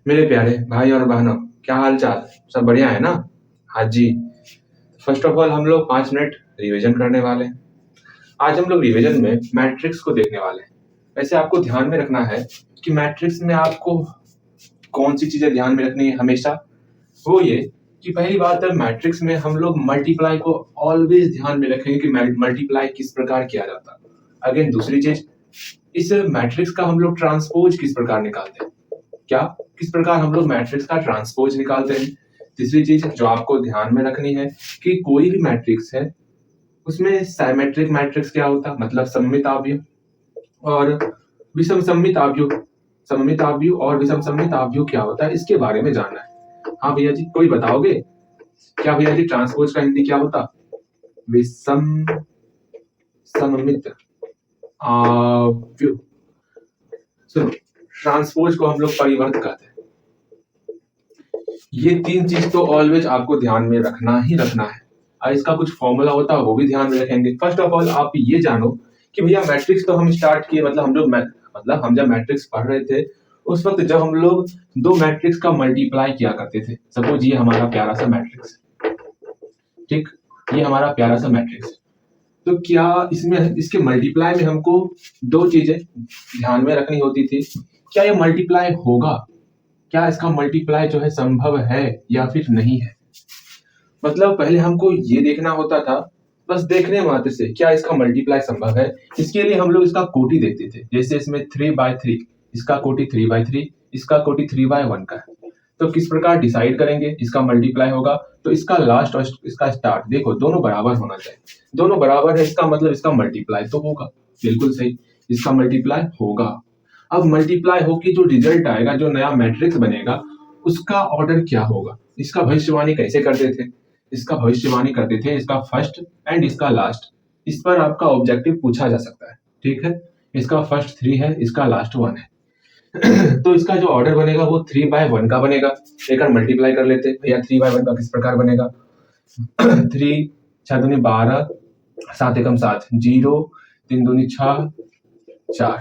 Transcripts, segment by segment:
मेरे प्यारे भाई और बहनों, क्या हाल चाल? सब बढ़िया है ना? हाँ जी। फर्स्ट ऑफ ऑल हम लोग 5 मिनट रिवीजन करने वाले हैं। आज हम लोग रिवीजन में मैट्रिक्स को देखने वाले हैं। वैसे आपको ध्यान में रखना है कि मैट्रिक्स में आपको कौन सी चीजें ध्यान में रखनी है हमेशा। वो ये कि पहली बात है, मैट्रिक्स में हम लोग मल्टीप्लाई को ऑलवेज ध्यान में रखेंगे कि मल्टीप्लाई किस प्रकार किया जाता है। अगेन दूसरी चीज, इस मैट्रिक्स का हम लोग ट्रांसपोज किस प्रकार निकालते हैं। क्या किस प्रकार हम लोग मैट्रिक्स का ट्रांसपोज निकालते हैं। तीसरी चीज जो आपको ध्यान में रखनी है कि कोई भी मैट्रिक्स है उसमें साइमेट्रिक मैट्रिक्स क्या होता है, मतलब सममित आव्यूह और विषम सममित आव्यूह। सममित आव्यूह और विषम सममित आव्यूह क्या होता है, इसके बारे में जानना है। हाँ भैया जी, कोई बताओगे क्या भैया जी ट्रांसपोज का हिंदी क्या होता? विषम सममित आव्यूह। सुनो, ट्रांसपोज को हम लोग परिवर्त कहते हैं। ये तीन चीज तो ऑलवेज आपको ध्यान में रखना ही रखना है। और इसका कुछ फॉर्मूला होता है वो भी ध्यान में रखेंगे। फर्स्ट ऑफ ऑल आप ये जानो कि भैया मैट्रिक्स तो हम स्टार्ट किए, मतलब हम जब मैट्रिक्स पढ़ रहे थे उस वक्त जब हम लोग दो मैट्रिक्स का मल्टीप्लाई किया करते थे। सपोज ये हमारा प्यारा सा मैट्रिक्स, ठीक, ये हमारा प्यारा सा मैट्रिक्स। तो क्या इसमें इसके मल्टीप्लाई में हमको दो चीजें ध्यान में रखनी होती थी। क्या ये मल्टीप्लाई होगा, क्या इसका मल्टीप्लाई जो है संभव है या फिर नहीं है। मतलब पहले हमको ये देखना होता था, बस देखने मात्र से क्या इसका मल्टीप्लाई संभव है। इसके लिए हम लोग इसका कोटि देखते थे। जैसे इसमें 3/3, इसका कोटि 3/3, इसका कोटि 3/1 का है। तो किस प्रकार डिसाइड करेंगे इसका मल्टीप्लाई होगा। तो इसका लास्ट और इसका स्टार्ट देखो दोनों बराबर होना चाहिए। दोनों बराबर है, इसका मतलब इसका मल्टीप्लाई तो होगा। बिल्कुल सही, इसका मल्टीप्लाई होगा। अब मल्टीप्लाई होकर जो रिजल्ट आएगा, जो नया मैट्रिक्स बनेगा, उसका ऑर्डर क्या होगा, इसका भविष्यवाणी कैसे करते थे। इसका भविष्यवाणी करते थे इसका फर्स्ट एंड इसका लास्ट। इस पर आपका ऑब्जेक्टिव पूछा जा सकता है, ठीक है। इसका फर्स्ट 3 है, इसका लास्ट 1 है। तो इसका जो ऑर्डर बनेगा वो 3/1 का बनेगा। एक मल्टीप्लाई कर लेते भैया, 3/1 का किस प्रकार बनेगा। 3 6 दूनी 12, 7 एकम 7, 0 3 दूनी 6 4,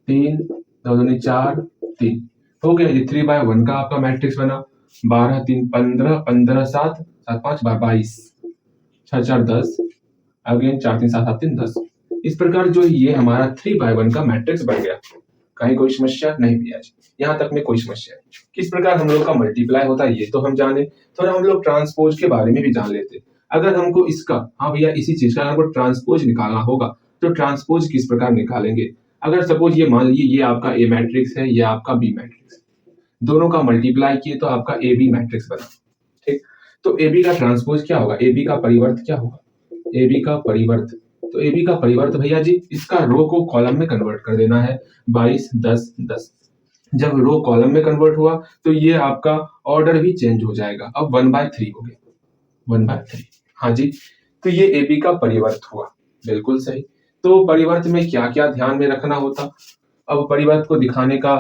3 2 दूनी 4 3। हो गया जी, 3/1 का आपका मैट्रिक्स बना। 12 3 15, 15 7 7 5 22, 6 4 10, अगेन 4 3 7 7 3 10। इस प्रकार जो ये हमारा 3/1 का मैट्रिक्स बन गया। कहीं कोई समस्या नहीं भैया जी, यहाँ तक में कोई समस्या नहीं। किस प्रकार हम लोग का मल्टीप्लाई होता है ये तो हम जाने, थोड़ा हम लोग ट्रांसपोज के बारे में भी जान लेते। अगर हमको इसका, हाँ भैया इसी चीज का हमको ट्रांसपोज निकालना होगा तो ट्रांसपोज किस प्रकार निकालेंगे। अगर सपोज ये मान लीजिए ये आपका ए मैट्रिक्स है, ये आपका बी मैट्रिक्स, दोनों का मल्टीप्लाई किए तो आपका ए बी मैट्रिक्स बना, ठीक। तो ए बी का ट्रांसपोज क्या होगा, ए बी का परिवर्त क्या होगा, ए बी का परिवर्त। तो ए बी का परिवर्त भैया जी इसका रो को कॉलम में कन्वर्ट कर देना है। 22 10 10। जब रो कॉलम में कन्वर्ट हुआ तो ये आपका ऑर्डर भी चेंज हो जाएगा। अब 1/3 हो गया, 1/3। हाँ जी, तो ये ए बी का परिवर्त हुआ। बिल्कुल सही। तो परिवर्त में क्या क्या ध्यान में रखना होता। अब परिवर्त को दिखाने का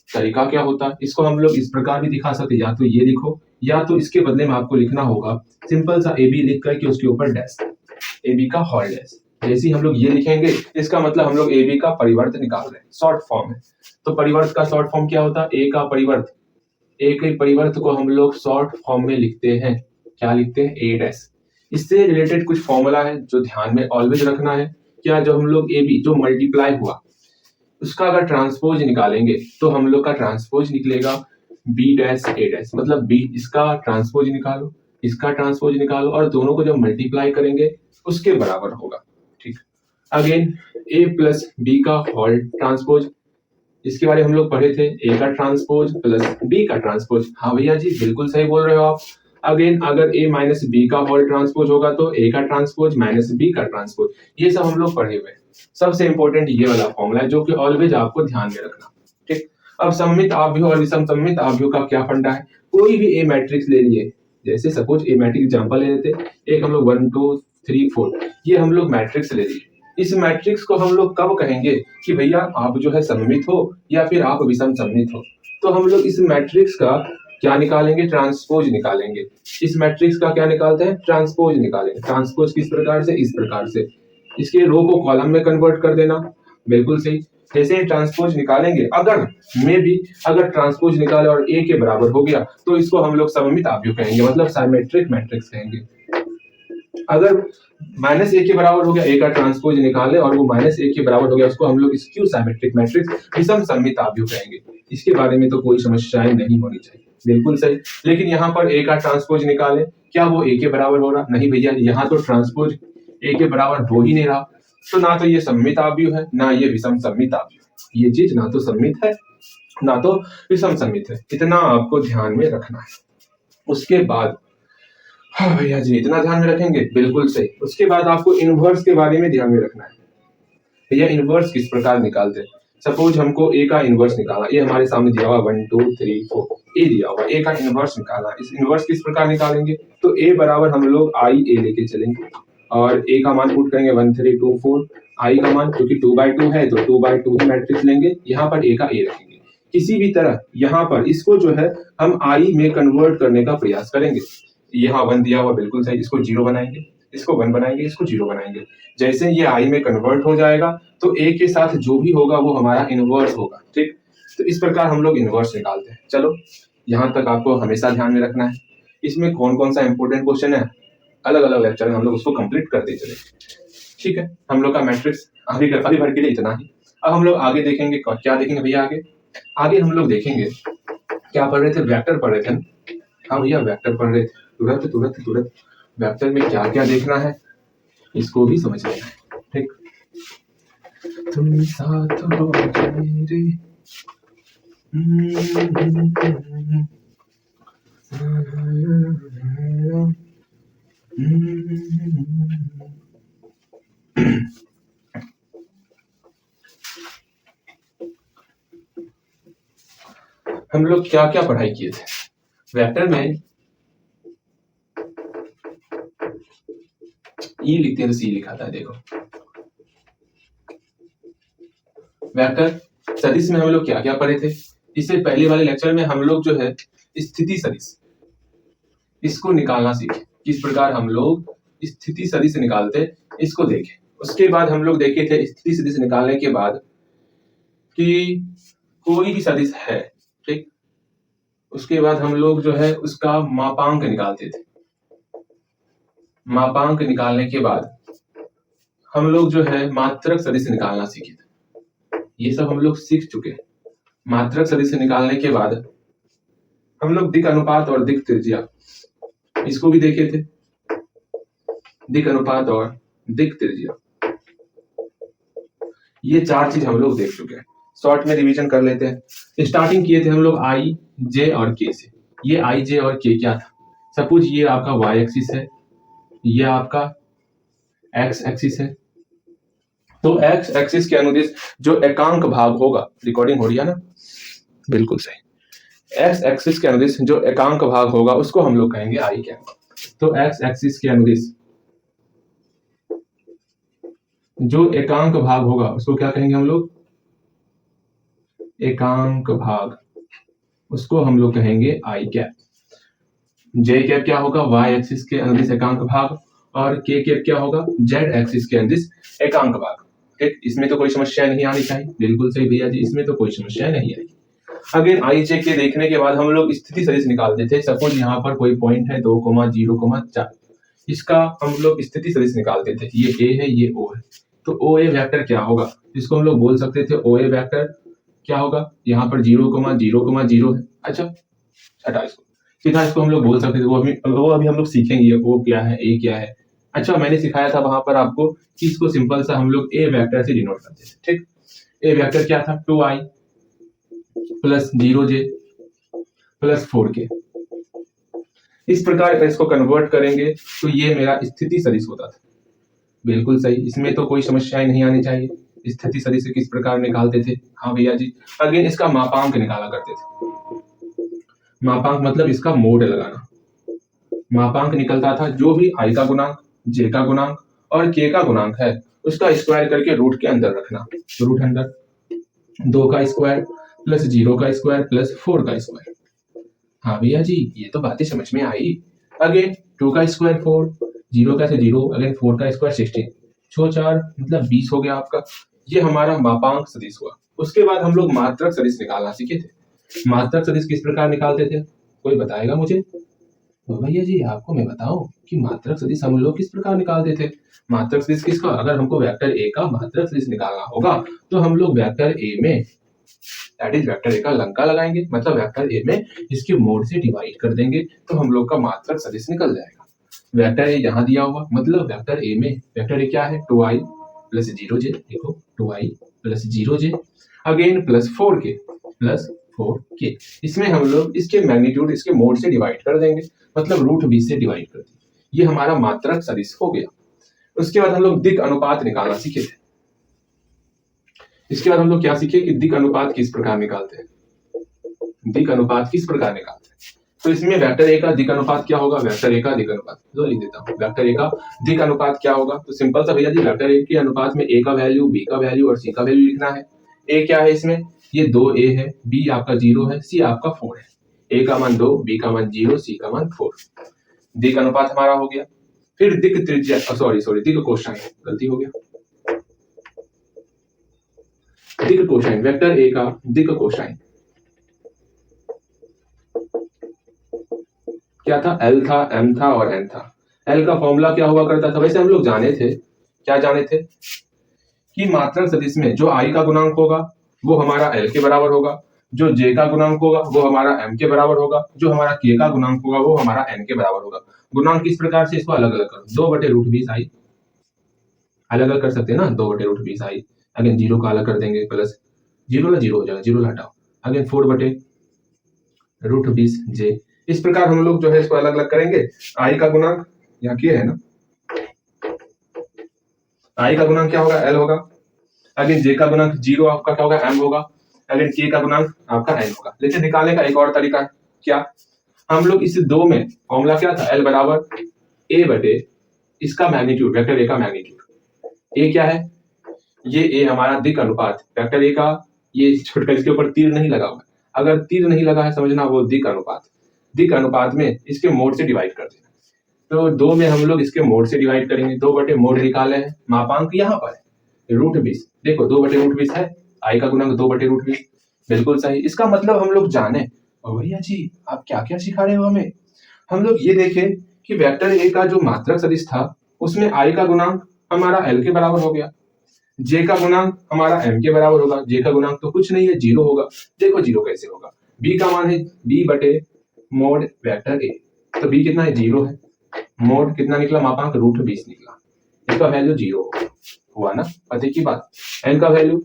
तरीका क्या होता, इसको हम लोग इस प्रकार भी दिखा सकते, या तो ये लिखो या तो इसके बदले में आपको लिखना होगा सिंपल सा ए बी लिख करके उसके ऊपर डैश, ए बी का होल डैश। जैसे ही हम लोग ये लिखेंगे इसका मतलब हम लोग ए बी का परिवर्त निकाल रहे हैं, शॉर्ट फॉर्म है। तो परिवर्त का शॉर्ट फॉर्म क्या होता है, ए का परिवर्त। ए के परिवर्त को हम लोग शॉर्ट फॉर्म में लिखते हैं, क्या लिखते हैं, ए डैश। इससे रिलेटेड कुछ फॉर्मूला है जो ध्यान में ऑलवेज रखना है। क्या, जो हम लोग ए बी जो मल्टीप्लाई हुआ उसका अगर ट्रांसपोज निकालेंगे तो हम लोग का ट्रांसपोज निकलेगा बी डैश ए डैश। मतलब बी, इसका ट्रांसपोज निकालो, इसका ट्रांसपोज निकालो और दोनों को जब मल्टीप्लाई करेंगे उसके बराबर होगा, ठीक। अगेन ए प्लस बी का होल ट्रांसपोज, इसके बारे में हम लोग पढ़े थे, ए का ट्रांसपोज प्लस बी का ट्रांसपोज। हाँ भैया जी बिल्कुल सही बोल रहे हो आप। अगेन अगर ए माइनस बी का होल ट्रांसपोज होगा तो ए का ट्रांसपोज माइनस बी का ट्रांसपोज। ये सब हम लोग पढ़े हुए हैं। सबसे इंपॉर्टेंट ये वाला फॉर्मूला है जो कि ऑलवेज आपको ध्यान में रखना, ठीक। अब सममित आव्यूह और विषम सममित आव्यूह का क्या फंडा है। कोई भी ए मैट्रिक्स ले लिए, जैसे सपोज ए मैट्रिक्स एग्जांपल ले लेते, एक हम लोग 1 2 3 4, ये हम लोग मैट्रिक्स ले लिए। इस मैट्रिक्स को हम लोग कब कहेंगे कि भैया आप जो है सममित हो या फिर आप विषम सममित हो। तो हम लोग इस मैट्रिक्स का क्या निकालेंगे, ट्रांसपोज निकालेंगे। इस मैट्रिक्स का क्या निकालते हैं, ट्रांसपोज निकालेंगे। ट्रांसपोज किस प्रकार से, इस प्रकार से, इसके रो को कॉलम में कन्वर्ट कर देना। बिल्कुल सही। जैसे ही ट्रांसपोज निकालेंगे, अगर ट्रांसपोज निकाले और ए के बराबर हो गया तो इसको हम लोग सममित आव्यूह कहेंगे, मतलब सिमेट्रिक मैट्रिक्स कहेंगे। अगर माइनस ए के बराबर हो गया, ए का ट्रांसपोज निकाले और वो माइनस ए के बराबर हो गया, उसको हम लोग स्क्यू सिमेट्रिक मैट्रिक्स विषम सममित आव्यूह कहेंगे। इसके बारे में तो कोई समस्याएं नहीं होनी चाहिए, बिल्कुल सही। लेकिन यहाँ पर ए का ट्रांसपोज निकाले, क्या वो ए के बराबर हो रहा? नहीं भैया, यहाँ तो ट्रांसपोज ए के बराबर हो ही नहीं रहा, तो ना तो ये सममित आव्यूह है, ना ये विषम सममित आव्यूह। ये चीज ना तो सममित है ना तो विषम सममित है, इतना आपको ध्यान में रखना है। उसके बाद, हाँ भैया जी, इतना ध्यान में रखेंगे, बिल्कुल सही। उसके बाद आपको इनवर्स के बारे में ध्यान में रखना है। भैया इनवर्स किस प्रकार निकालते हैं? सपोज हमको ए का इनवर्स निकालना, ये हमारे सामने दिया हुआ 1 2 3 4 ए दिया हुआ, ए का इनवर्स निकालना। इस इनवर्स किस प्रकार निकालेंगे? तो ए बराबर हम लोग आई ए लेके चलेंगे और ए का मान पुट करेंगे 1 3 2 4, आई का मान क्योंकि 2/2 है तो 2/2 ही मैट्रिक्स लेंगे, यहाँ पर ए का ए रखेंगे। किसी भी तरह यहाँ पर इसको जो है हम आई में कन्वर्ट करने का प्रयास करेंगे। यहाँ 1 दिया हुआ, बिल्कुल सही, इसको 0 बनाएंगे, इसको 1 बनाएंगे, इसको 0 बनाएंगे। जैसे ये आई में कन्वर्ट हो जाएगा तो ए के साथ जो भी होगा वो हमारा इनवर्स होगा, ठीक। तो इस प्रकार हम लोग इनवर्स निकालते हैं। चलो यहाँ तक आपको हमेशा ध्यान में रखना है। इसमें कौन कौन सा इंपॉर्टेंट क्वेश्चन है, अलग अलग लेक्चर में हम लोग उसको कंप्लीट करते चले, ठीक है। हम लोग का मैट्रिक्स अभी भर के लिए इतना ही। अब हम लोग आगे देखेंगे, क्या देखेंगे भैया? आगे हम लोग देखेंगे, क्या पढ़ रहे थे? वेक्टर पढ़ रहे थे। हाँ भैया, वेक्टर पढ़ रहे थे। तुरंत वेक्टर में क्या क्या देखना है इसको भी समझ लेना है, ठीक। तुम साथ हो मेरे, हम लोग क्या क्या पढ़ाई किए थे वेक्टर में? ई लिखते हैं तो सी लिखा था, देखो। वेक्टर सदिश में हम लोग क्या क्या पढ़े थे? इससे पहले वाले लेक्चर में हम लोग जो है स्थिति सदिश, इसको निकालना सीखे, किस प्रकार हम लोग स्थिति सदिश निकालते इसको देखे। उसके बाद हम लोग देखे थे स्थिति सदिश निकालने के बाद कि कोई भी सदिश है, ठीक। उसके बाद हम लोग जो है उसका मापांक निकालते थे। मापांक निकालने के बाद हम लोग जो है मात्रक सदिश निकालना सीखे थे। ये सब हम लोग सीख चुके हैं। मात्रक सदिश निकालने के बाद हम लोग दिक् अनुपात और दिक् त्रिज्या, इसको भी देखे थे। दिक् अनुपात और दिक् त्रिज्या, ये 4 चीज हम लोग देख चुके हैं। शॉर्ट में रिवीजन कर लेते हैं। स्टार्टिंग किए थे हम लोग आई जे और के से। ये आई जे और के क्या था? सपोज ये आपका वाई एक्सिस है, ये आपका एक्स एक्सिस है। तो एक्स एक्सिस के अनुदिश जो एकांक भाग होगा, रिकॉर्डिंग हो रही है ना? बिल्कुल सही। एक्स एक्सिस के अनुदिश जो एकांक भाग होगा उसको हम लोग कहेंगे आई क्या। तो एक्स एक्सिस के अनुदिश जो एकांक भाग होगा उसको क्या कहेंगे हम लोग? एकांक भाग, उसको हम लोग कहेंगे आई कैप। जे कैप क्या होगा? वाई एक्सिस के अनुदिश एकांक भाग, और के कैप क्या होगा? जेड एक्सिस के अनुदिश एकांक भाग, ठीक। इसमें तो कोई समस्या नहीं आनी चाहिए, बिल्कुल सही भैया जी, इसमें तो कोई समस्या नहीं आएगी। अगेन आई जे के देखने के बाद हम लोग स्थिति सदिश निकालते थे। सपोज यहाँ पर कोई पॉइंट है 2, 0, 4, इसका हम लोग स्थिति सदिश निकालते थे। ये ए है, ये ओ है, तो ओ ए वेक्टर क्या होगा? इसको हम लोग बोल सकते थे ओ ए वेक्टर क्या होगा? यहाँ पर 0, 0 है। अच्छा, हटा इसको, सीधा इसको हम लोग बोल सकते थे। वो अभी हम लोग सीखेंगे ओ क्या है, ए क्या है। अच्छा, मैंने सिखाया था वहां पर आपको कि इसको सिंपल सा हम लोग ए वेक्टर से डिनोट करते थे, ठीक। ए वेक्टर क्या था? 2i plus 0j plus 4k। इस प्रकार इसको कन्वर्ट करेंगे तो ये मेरा स्थिति सदिश होता था। बिल्कुल सही, इसमें तो कोई समस्याएं नहीं आनी चाहिए। स्थिति सदिश से किस प्रकार निकालते थे? हाँ भैया जी, अगेन इसका मापांक निकाला करते थे। मापांक मतलब इसका मोड लगाना। मापांक निकलता था जो भी आई का गुणांक, जे का गुणांक और के का गुणांक है उसका स्क्वायर करके रूट के अंदर रखना। रूट अंदर 2 का स्क्वायर प्लस 0 का स्क्वायर प्लस 4 का स्क्वायर। हाँ भैया जी, ये तो बातें समझ में आई। अगेन 2 का स्क्वायर 4, 0 का से 0, अगेन 4 का स्क्वायर 16, 6 4 मतलब 20 हो गया आपका। ये हमारा मापांक सदिश हुआ। उसके बाद हम लोग मात्रक सदिश निकालना सीखे थे। मात्रक सदिश किस प्रकार निकालते थे, कोई बताएगा मुझे? तो भैया जी आपको मैं बताऊं कि मात्रक सदिश हम लोग किस प्रकार निकालते थे। मात्रक सदिश किसका, अगर हमको वेक्टर ए का मात्रक सदिश निकालना होगा तो हम लोग वेक्टर ए में दैट इज वेक्टर ए का लंका लगाएंगे, मतलब वेक्टर ए में इसके मोड से डिवाइड कर देंगे तो हम लोग का मात्रक सदिश निकल जाएगा। वेक्टर ए यहाँ दिया हुआ, मतलब वेक्टर ए में वेक्टर ए क्या है, 2i प्लस 0j, देखो 2i plus 0j again plus 4k plus 4k। इसमें हम लोग इसके मैग्नीट्यूड इसके मोड से डिवाइड कर देंगे, मतलब रूट 20 से डिवाइड कर देंगे। ये हमारा मात्रक सदिश हो गया। उसके बाद हम लोग दिक् अनुपात निकालना सीखे थे। इसके बाद हम लोग क्या सीखे कि दिक् अनुपात किस प्रकार निकालते हैं। दिक् अनुपात किस प्रकार निकालते हैं, तो इसमें वेक्टर ए का दिक् अनुपात क्या होगा, वेक्टर ए का दिक् अनुपात जो लिख देता हूँ, वेक्टर ए का दिक् अनुपात क्या होगा, तो सिंपल सा भैया जी वेक्टर ए के अनुपात में ए का वैल्यू, बी का वैल्यू और सी का वैल्यू लिखना है। ए क्या है इसमें, ये 2a है, बी आपका 0 है, सी आपका 4 है। ए का मान 2, बी का मान 0, सी का मान 4। दिक् अनुपात हमारा हो गया। फिर दिक् त्रिज्या, सॉरी दिक् कोसाइन, गलती हो गया, दिक् कोसाइन, वेक्टर ए का दिक् कोसाइन क्या था, एल था, एम था और एन था। एल का फॉर्मूला क्या हुआ करता था, वैसे हम लोग जाने थे, क्या जाने थे कि मात्रक सदिश में जो आई का गुणांक होगा वो हमारा एल के बराबर होगा, जो जे का गुणांक होगा वो हमारा एम के बराबर होगा, जो हमारा के का गुणांक होगा वो हमारा एन के बराबर होगा। गुणांक किस प्रकार से, इसको अलग अलग करो, 2/√20 आई अलग अलग कर सकते हैं ना, 2/√20 आई अगेन 0 का अलग कर देंगे, प्लस 0 ना 0 हो जाएगा, 0 हटाओ, अगेन 4/√20 जे। इस प्रकार हम लोग जो है इसको अलग अलग करेंगे। आई का गुणांक यहाँ किया है ना, आई का गुणांक क्या होगा, एल होगा, अगेन जे का गुणांक 0 आपका क्या होगा, एम होगा, अगेन के का गुणांक आपका एन होगा। लेकिन निकालने का एक और तरीका है, क्या, हम लोग इस दो में फॉर्मूला क्या था, एल बराबर ए बटे इसका मैग्नीट्यूड, वेक्टर ए का मैग्नीट्यूड। ए क्या है, ये ए हमारा दिक् अनुपात, वेक्टर ए का ये छोटा, इसके ऊपर तीर नहीं लगा हुआ, अगर तीर नहीं लगा है समझना वो दिक् अनुपात, दिक् अनुपात में इसके मोड से डिवाइड कर देना। तो 2 में हम लोग इसके मोड से डिवाइड करेंगे, 2/मोड निकाले हैं, मापांक यहाँ पर है √20, देखो 2/√20 है, आई का गुणांक 2/√20, बिल्कुल सही। इसका मतलब हम लोग जाने, भैया जी आप क्या क्या सिखा रहे हो हमें, हम लोग ये देखें कि वेक्टर ए का जो मात्रक सदिश था उसमें आई का गुणांक हमारा एल के बराबर हो गया, जे का गुणांक हमारा एम के बराबर होगा, जे का गुणांक तो कुछ नहीं है 0 होगा, देखो 0 कैसे होगा, बी का मान है b/मोड वेक्टर ए, तो बी कितना है 0 है, मोड कितना निकला, मापांक √20 निकला, इसका वैल्यू 0 हुआ ना, पते की बात। एन का वैल्यू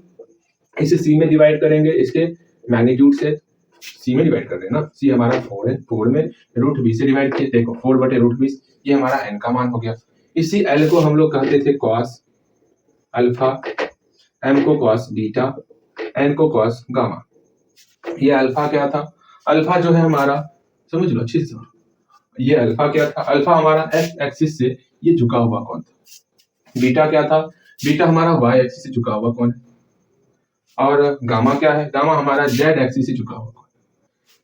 इसे सी में डिवाइड करेंगे, इसके मैग्नीट्यूड से सी में डिवाइड कर रहे हैं ना, सी हमारा 4 है, 4 में √20 से डिवाइड किए, देखो 4/√20, ये हमारा एन का मान हो गया। इसी एल को हम लोग कहते थे कॉस अल्फा, एम को कॉस बीटा, एन को कॉस गामा। ये अल्फा क्या था, अल्फा जो है हमारा, समझ लो अच्छे से, ये अल्फा क्या था, अल्फा हमारा एक्स एक्सिस से ये झुका हुआ कौन था, बीटा क्या था, बीटा हमारा वाई एक्सिस से झुका हुआ कौन है, और गामा क्या है, गामा हमारा जेड एक्सिस से झुका हुआ कौन है।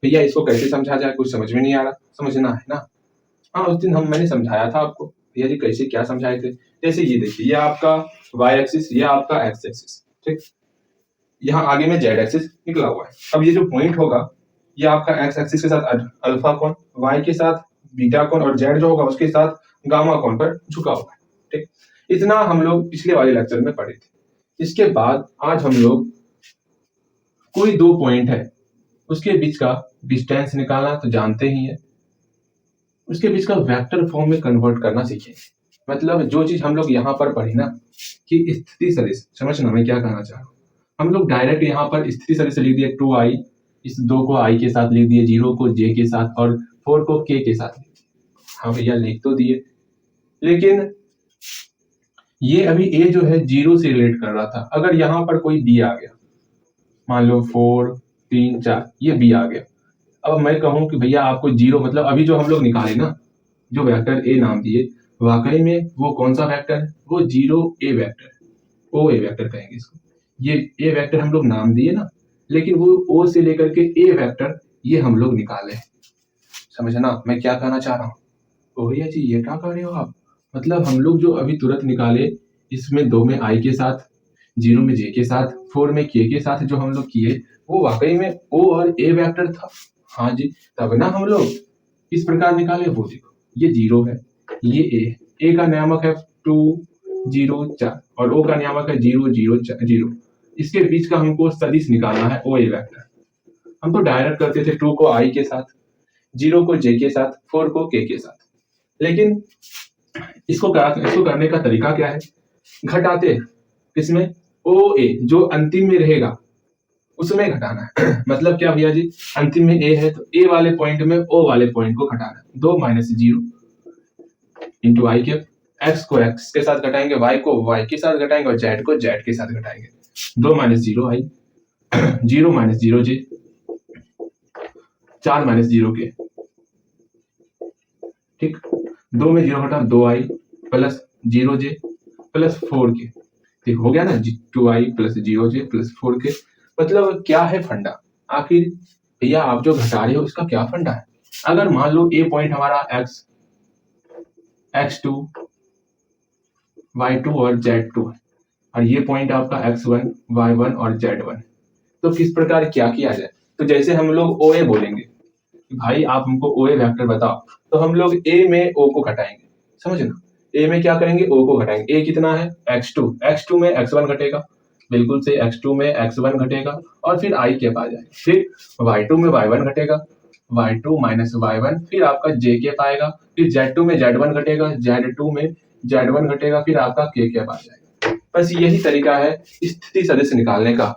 भैया इसको कैसे समझा जाए, कुछ समझ में नहीं आ रहा, समझना है ना। हाँ उस दिन मैंने समझाया था आपको, भैया जी कैसे क्या समझाए थे। जैसे ये देखिए, ये आपका वाई एक्सिस, ये आपका एक्स एक्सिस, ठीक, यहाँ आगे में जेड एक्सिस निकला हुआ है। अब ये जो पॉइंट होगा ये आपका एक्स एक्सिस के साथ अल्फा कोण, वाई के साथ बीटा कोण और जेड जो होगा उसके साथ गामा कोण पर झुका हुआ है, ठीक। इतना हम लोग पिछले वाले लेक्चर में पढ़े थे। इसके बाद आज हम लोग कोई दो पॉइंट है उसके बीच का डिस्टेंस निकालना तो जानते ही है, उसके बीच का वेक्टर फॉर्म में कन्वर्ट करना सीखेंगे। मतलब जो चीज हम लोग यहाँ पर पढ़ी ना कि स्थिति सदिश, समझना मैं क्या कहना चाह रहा हूँ, हम लोग डायरेक्ट यहाँ पर स्थिति सदिश लिख दिए 2i, इस 2 को i के साथ लिख दिए, 0 को j के साथ और 4 को k के साथ लिख दिए। हाँ भैया लिख तो दिए, लेकिन ये अभी a जो है 0 से रिलेट कर रहा था। अगर यहाँ पर कोई b आ गया, मान लो 4 3 4, ये b आ गया, अब मैं कहूं कि भैया आपको 0, मतलब अभी जो हम लोग निकाले ना, जो वेक्टर a नाम दिए, वाकई में वो कौन सा वेक्टर है, वो 0a वेक्टर है, o a वेक्टर कहेंगे इसको। ये a वेक्टर हम लोग नाम दिए ना, लेकिन वो o से लेकर के a वेक्टर ये हम लोग निकाले। समझना मैं क्या कहना चाह रहा हूँ। तो भैया जी ये क्या कर रहे हो आप, मतलब हम लोग जो अभी तुरंत निकाले इसमें 2 में i के साथ, 0 में जे के साथ, 4 में के साथ जो हम लोग किए वो वाकई में ओ और ए वेक्टर था। हाँ जी, तब ना हम लोग इस प्रकार निकाले। वो देखो ये 0 है, ये ए का नियामक है 2 0 4 और ओ का नियामक है 0 0 0। इसके बीच का हमको सदिश निकालना है ओ ए वेक्टर। हम तो डायरेक्ट करते थे 2 को आई के साथ, 0 को जे के साथ, 4 को के साथ। लेकिन इसको करने का तरीका क्या है, घटाते किसमें, ओ ए जो अंतिम में रहेगा उसमें घटाना है। मतलब क्या भैया जी, अंतिम में ए है तो ए वाले पॉइंट में ओ वाले पॉइंट को घटाना है। 2 माइनस 0 इंटू आई के, एक्स को एक्स के साथ घटाएंगे, वाई को वाई के साथ घटाएंगे और जेड को जेड के साथ घटाएंगे। 2 माइनस 0 आई, 0 माइनस 0 जे, 4 माइनस 0 के, ठीक। 2 में 0 घटा 2 आई प्लस 0 जे प्लस 4 के, ठीक हो गया ना, 2 आई प्लस 0 जे प्लस 4 के। मतलब क्या है फंडा, आखिर भैया आप जो घटा रहे हो उसका क्या फंडा है। अगर मान लो ए पॉइंट हमारा x2 y2 और z2 है और ये पॉइंट आपका x1 y1 और z1, तो किस प्रकार क्या किया जाए। तो जैसे हम लोग OA बोलेंगे कि भाई आप हमको OA वेक्टर बताओ, तो हम लोग A में O को घटाएंगे, समझे ना। A में क्या करेंगे, O को घटाएंगे। A कितना है x2 में x1 घटेगा, बिल्कुल से x2 में x1 घटेगा और फिर I के पास जाएगा। फिर y2 में y1 घटेगा, y2 माइनस y1, फिर आपका j के पाएगा, फिर z2 में z1 घटेगा, z2 में z1 घटेगा, फिर आपका के पास जाएगा। बस यही तरीका है स्थिति सदिश निकालने का।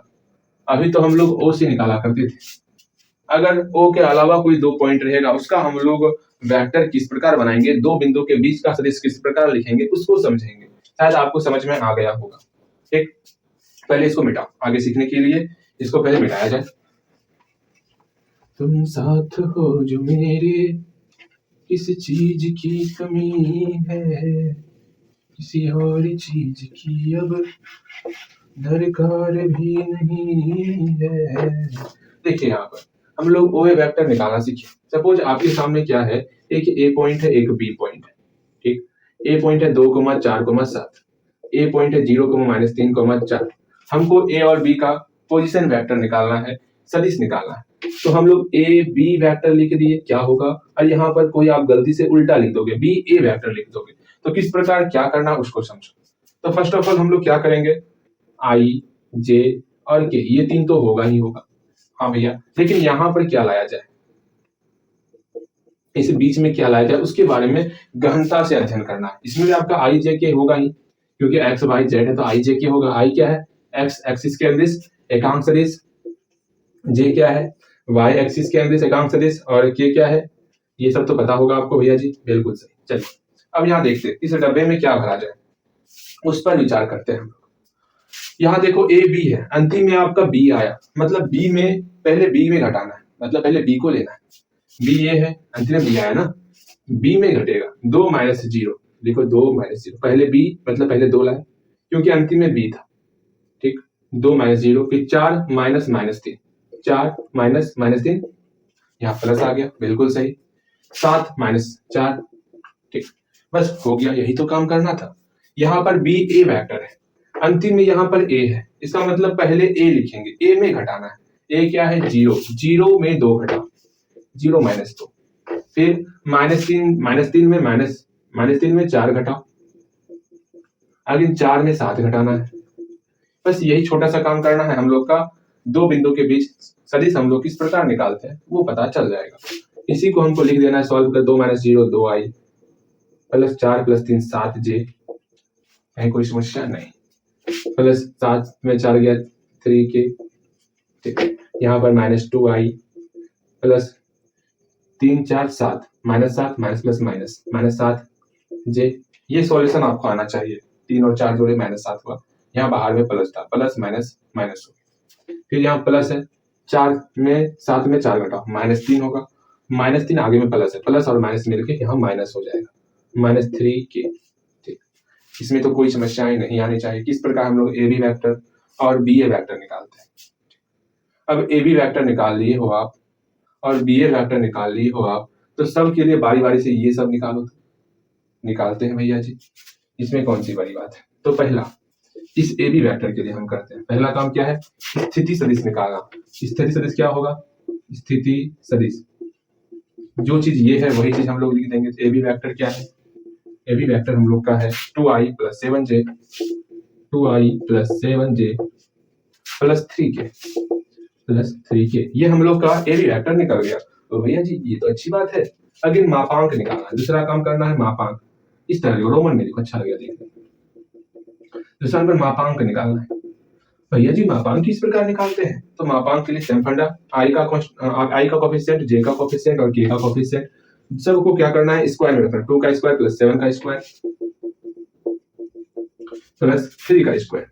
अभी तो हम लोग O से निकाला करते थे, अगर O के अलावा कोई 2 पॉइंट रहेगा उसका हम लोग वेक्टर किस प्रकार बनाएंगे, 2 बिंदु के बीच का सदिश किस प्रकार लिखेंगे उसको समझेंगे। शायद आपको समझ में आ गया होगा। ठीक, पहले इसको मिटाओ, आगे सीखने के लिए इसको पहले मिटाया जाए। तुम साथ हो जो मेरे, किस चीज की कमी है, किसी और चीज की अब दरकार भी नहीं है। देखिए यहाँ पर हम लोग OA वेक्टर निकालना सीखे। सपोज आपके सामने क्या है, एक A पॉइंट है, एक B पॉइंट है, ठीक। A पॉइंट है 2, 4, 7, A पॉइंट है 0, -3, 4। हमको A और B का पोजीशन वेक्टर निकालना है, सदिश निकालना है। तो हम लोग A B वेक्टर लिख दिए, क्या होगा, और यहाँ पर कोई आप गलती से उल्टा लिख दोगे, B A वेक्टर लिख दोगे। तो किस प्रकार क्या करना उसको समझो। तो फर्स्ट ऑफ ऑल हम लोग क्या करेंगे, I J और K, ये 3 तो होगा ही होगा। हाँ भैया, लेकिन यहाँ पर क्या लाया जाए, इस बीच में क्या लाया जाए उसके बारे में गहनता से अध्ययन करना है। इसमें भी आपका I J K होगा ही, क्योंकि x y z है तो I J K होगा। I क्या है, x एक्सिस के अंदिश एकांक सदिश, J क्या है, y एक्सिस के अंदिश एकांक सदिश, और K क्या है, ये सब तो पता होगा आपको भैया जी, बिल्कुल सही। चलिए अब यहाँ देखते हैं इस डब्बे में क्या भरा जाए, उस पर विचार करते हैं हम लोग। यहाँ देखो A B है, अंतिम में आपका B आया, मतलब B में पहले B में घटाना है, मतलब पहले B को लेना है। B ये है, अंतिम में B आया ना, B में घटेगा 2 माइनस 0, देखो 2 माइनस 0, पहले B मतलब पहले 2 लाए क्योंकि अंतिम में B था, ठीक। 2 माइनस 0, फिर 4 माइनस -3, 4 माइनस -3, यहाँ प्लस आ गया, बिल्कुल सही। 7 माइनस 4, ठीक, बस हो गया, यही तो काम करना था। यहाँ पर B A वेक्टर है, अंतिम में यहाँ पर A है, इसका मतलब पहले A लिखेंगे, A में घटाना है। A क्या है, 0, 0 में 2 घटा, 0 माइनस 2, फिर -3 में -3 में 4 घटाओ, आगे 4 में 7 घटाना है। बस यही छोटा सा काम करना है हम लोग का। 2 बिंदु के बीच सदिश हम लोग किस प्रकार निकालते हैं वो पता चल जाएगा। इसी को हमको लिख देना है, सॉल्व कर, 2 माइनस 0 2 आई प्लस 4 प्लस 3 7 जे, है कोई समस्या नहीं, प्लस 7 में 4 गया 3 के, ठीक। यहाँ पर -2 आई प्लस 3 4 7 -7 माइनस प्लस माइनस -7 जे, ये सॉल्यूशन आपको आना चाहिए। 3 और 4 जोड़े -7 हुआ, यहाँ बाहर में प्लस था, प्लस माइनस माइनस हो, फिर यहाँ प्लस है, 4 में 7 में 4 घटाओ -3 होगा, -3 आगे में प्लस है, प्लस और माइनस मिलके यहाँ माइनस हो जाएगा, -3 के, ठीक। इसमें तो कोई समस्याएं नहीं आनी चाहिए। किस प्रकार हम लोग ए बी वेक्टर और बी ए वेक्टर निकालते हैं। अब ए बी वेक्टर निकाल लिए हो आप और बी ए वेक्टर निकाल लिए हो आप, तो सब के लिए बारी बारी से ये सब निकालो, निकालते हैं भैया जी, इसमें कौन सी बड़ी बात है। तो पहला इस ए बी वेक्टर के लिए हम करते हैं। पहला काम क्या है, स्थिति सदिश निकालना। स्थिति सदिश क्या होगा, स्थिति सदिश जो चीज ये है वही चीज हम लोग लिख देंगे। ए बी वेक्टर क्या है, ए बी वेक्टर हम लोग का है 2i + 7j 2i + 7j + 3k ये हम लोग का ए बी वेक्टर निकल गया। तो भैया जी ये तो अच्छी बात है। अगेन मापांक निकालना है, दूसरा काम करना है मापांक। इस तरह रोमन में लिखो, अच्छा लगेगा देखने। दूसरा नंबर मापांक निकालना है। भैया जी मापांक किस प्रकार निकालते हैं, तो मापांक के लिए सेम फंडा, आई का कोफिशिएंट, जे का कोफिशिएंट और के का कोफिशिएंट सबको क्या करना है, स्क्वायर में रखना। 2 का स्क्वायर + 7 का स्क्वायर + 3 का स्क्वायर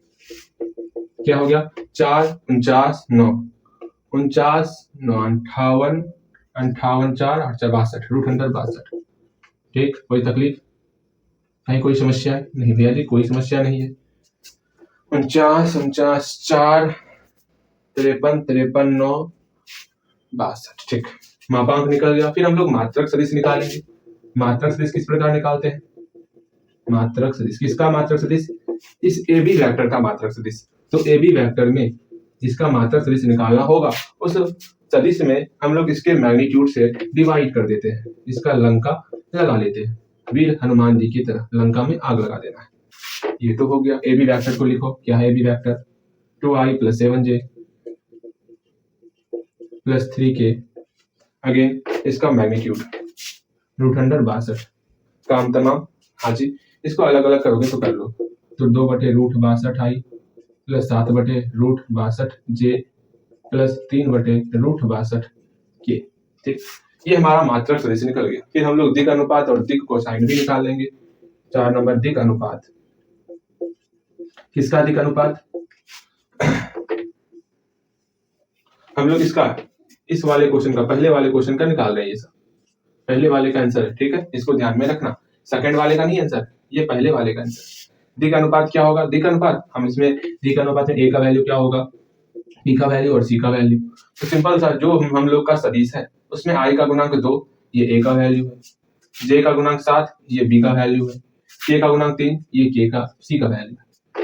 क्या हो गया, 4 49 9 49 9 58 58 4 8 62 रूट अंदर 62। ठीक, कोई तकलीफ नहीं, कोई समस्या है नहीं भैया जी, कोई समस्या नहीं है। 49 49 4 53 53 9 62। ठीक, मापांक निकल गया। फिर हम लोग मात्रक सदिश निकालेंगे। मात्रक सदिश किस प्रकार निकालते हैं, मात्रक सदिश किसका मात्रक सदिश, इस ए बी वेक्टर का मात्रक सदिश। तो ए बी वेक्टर में जिसका मात्रक सदिश निकालना होगा उस सदिश में हम लोग इसके मैग्नीट्यूड से डिवाइड कर देते हैं, इसका लंका लगा लेते हैं। वीर हनुमान जी की तरह लंका में आग लगा देना है। ये तो हो गया। ए बी वेक्टर को लिखो, क्या है A B vector, 2i + 7j + 3k again इसका मैग्नीट्यूड √62। काम तमाम। हाँ जी, इसको अलग अलग करोगे तो कर लो। तो 2/√62i + 7/√62j + 3/√62k। ठीक, ये हमारा मात्रक सदिश निकल गया। फिर हम लोग दिक् अनुपात और दिक् कोसाइन भी निकाल लेंगे। 4 नंबर दिक् अनुपात। किसका दिक् अनुपात, हम लोग इसका इस वाले क्वेश्चन का, पहले वाले क्वेश्चन का निकाल रहे हैं। ये सब पहले वाले का आंसर है, ठीक है, इसको ध्यान में रखना। सेकंड वाले का नहीं आंसर, ये पहले वाले का आंसर। दिक् अनुपात क्या होगा, दिक् अनुपात हम इसमें दिक् अनुपात में ए का वैल्यू क्या होगा, बी का वैल्यू और सी का वैल्यू। तो सिंपल सा जो हम लोग का सदिश है उसमें आई का गुणांक 2 ये ए का वैल्यू है, जे का गुणांक 7 ये बी का वैल्यू है, के का गुणांक 3 ये के का सी का वैल्यू है।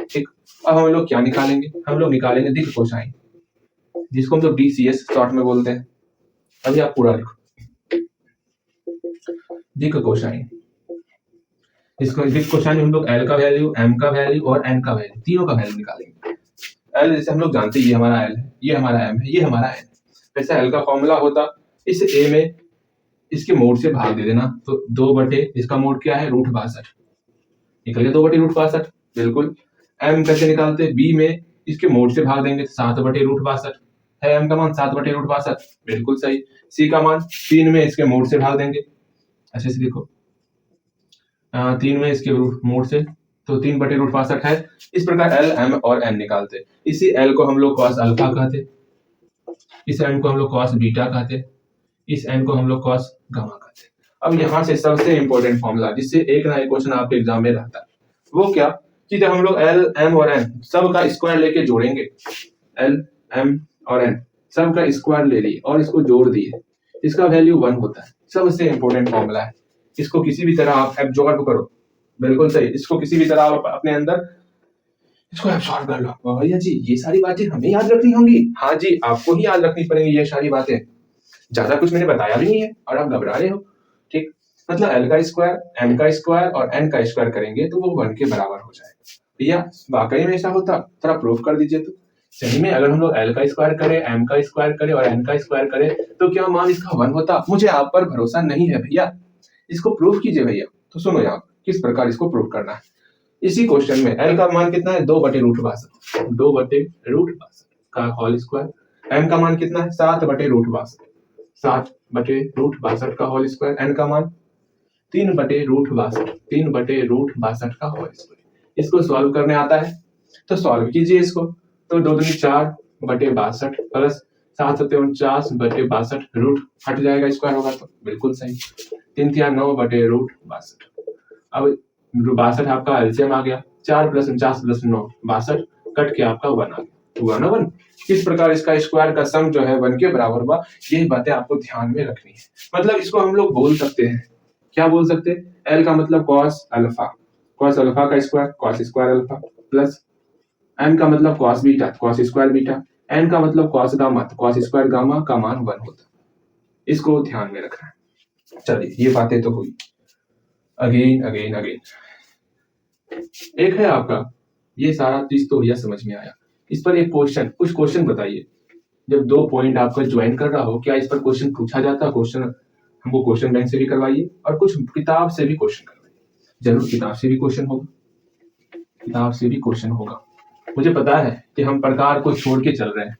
ठीक, अब हम लोग क्या निकालेंगे, हम लोग निकालेंगे दिक् कोसाइन, जिसको हम लोग डीसीएस शॉर्ट में बोलते हैं। अभी आप पूरा लिखो, दिक् कोसाइन। इसको दिक् कोसाइन हम लोग एल का वैल्यू, एम का वैल्यू और एन का वैल्यू तीनों का वैल्यू निकालेंगे। एल जैसे हम लोग जानते हैं ये हमारा एल है, ये हमारा एम है, ये हमारा एन। वैसे एल का फॉर्मूला होता, इस ए में इसके मोड से भाग दे देना, तो 2 इसका मोड क्या है √62 निकल गया, 2/√62 बिल्कुल। एम कैसे निकालते, बी में इसके मोड से भाग देंगे 7/√62 है, एम का मान 7/√62 बिल्कुल सही। सी का मान 3 में इसके मोड से भाग देंगे, अच्छे से देखो 3 में इसके मोड से, तो 3/√62 है। इस प्रकार एल एम और एन निकालते। इसी एल को हम लोग कॉस अल्फा कहते, इस एन को हम लोग कॉस बीटा कहते, इस एन को हम लोग कॉस गामा कहते। अब यहाँ से सबसे इंपॉर्टेंट फॉर्मूला जिससे एक ना एक क्वेश्चन आपके एग्जाम में रहता है, वो क्या कि जब हम लोग एल एम और एन सब का स्क्वायर लेके जोड़ेंगे, एल एम और एन सब का स्क्वायर ले लिए और इसको जोड़ दिए, इसका वैल्यू 1 होता है। सबसे इंपॉर्टेंट फॉर्मूला है, इसको किसी भी तरह आप एब्जॉर्ब करो, बिल्कुल सही, इसको किसी भी तरह आप अपने अंदर इसको एब्सॉर्ब कर लो। भैया जी ये सारी बातें हमें याद रखनी होंगी, हाँ जी आपको ही याद रखनी पड़ेंगी ये सारी बातें, ज्यादा कुछ मैंने बताया भी नहीं है और आप घबरा रहे हो। ठीक, मतलब एल का स्क्वायर, एम का स्क्वायर और एन का स्क्वायर करेंगे तो वो 1 के बराबर हो जाएगा। भैया वाकई में ऐसा होता, थोड़ा प्रूफ कर दीजिए। तो सही में अगर हम लोग एल का स्क्वायर करें, एम का स्क्वायर करें और एन का स्क्वायर करें तो क्या मान इसका 1 होता? मुझे आप पर भरोसा नहीं है भैया, इसको प्रूफ कीजिए भैया। तो सुनो यहाँ किस प्रकार इसको प्रूफ करना है। इसी क्वेश्चन में एल का मान कितना है 2/√62, 2/√62 का होल स्क्वायर। एम का मान कितना है 7/√62, 7/√62 का होल स्क्वायर। एन का मान 3/√62, 3/√62 का होल स्क्वायर। इसको सॉल्व करने आता है तो सॉल्व कीजिए इसको। तो 2 दूनी 4/62 प्लस 7/49/62 रूट हट जाएगा, स्क्वायर होगा तो बिल्कुल सही। 3 × 9/√62। अब 62 आपका एलसीएम आ गया, 4 + 49 + 9 62 कट के आपका 1 आ गया, हुआ ना 1। किस प्रकार इसका स्क्वायर का सम जो है 1 के बराबर हुआ, यही बातें आपको ध्यान में रखनी है। मतलब इसको हम लोग बोल सकते हैं, क्या बोल सकते हैं, एल का मतलब कॉस अल्फा, कॉस अल्फा का square cos square alpha plus N का मतलब cos beta, cos square beta, N का मतलब कॉस गामा, तो कॉस स्क्वायर गामा का मान 1 होता। इसको ध्यान में रखना है। चलिए ये बातें तो हुई। अगेन अगेन अगेन एक है आपका, ये सारा चीज तो भैया समझ में आया। इस पर एक क्वेश्चन, कुछ क्वेश्चन बताइए। जब दो पॉइंट आपका ज्वाइन कर रहा हो, क्या इस पर क्वेश्चन पूछा जाता है? क्वेश्चन हमको क्वेश्चन बैंक से भी करवाइए और कुछ किताब से भी क्वेश्चन करवाइए। जरूर किताब से भी क्वेश्चन होगा, किताब से भी क्वेश्चन होगा। मुझे पता है कि हम प्रकार को छोड़ के चल रहे हैं,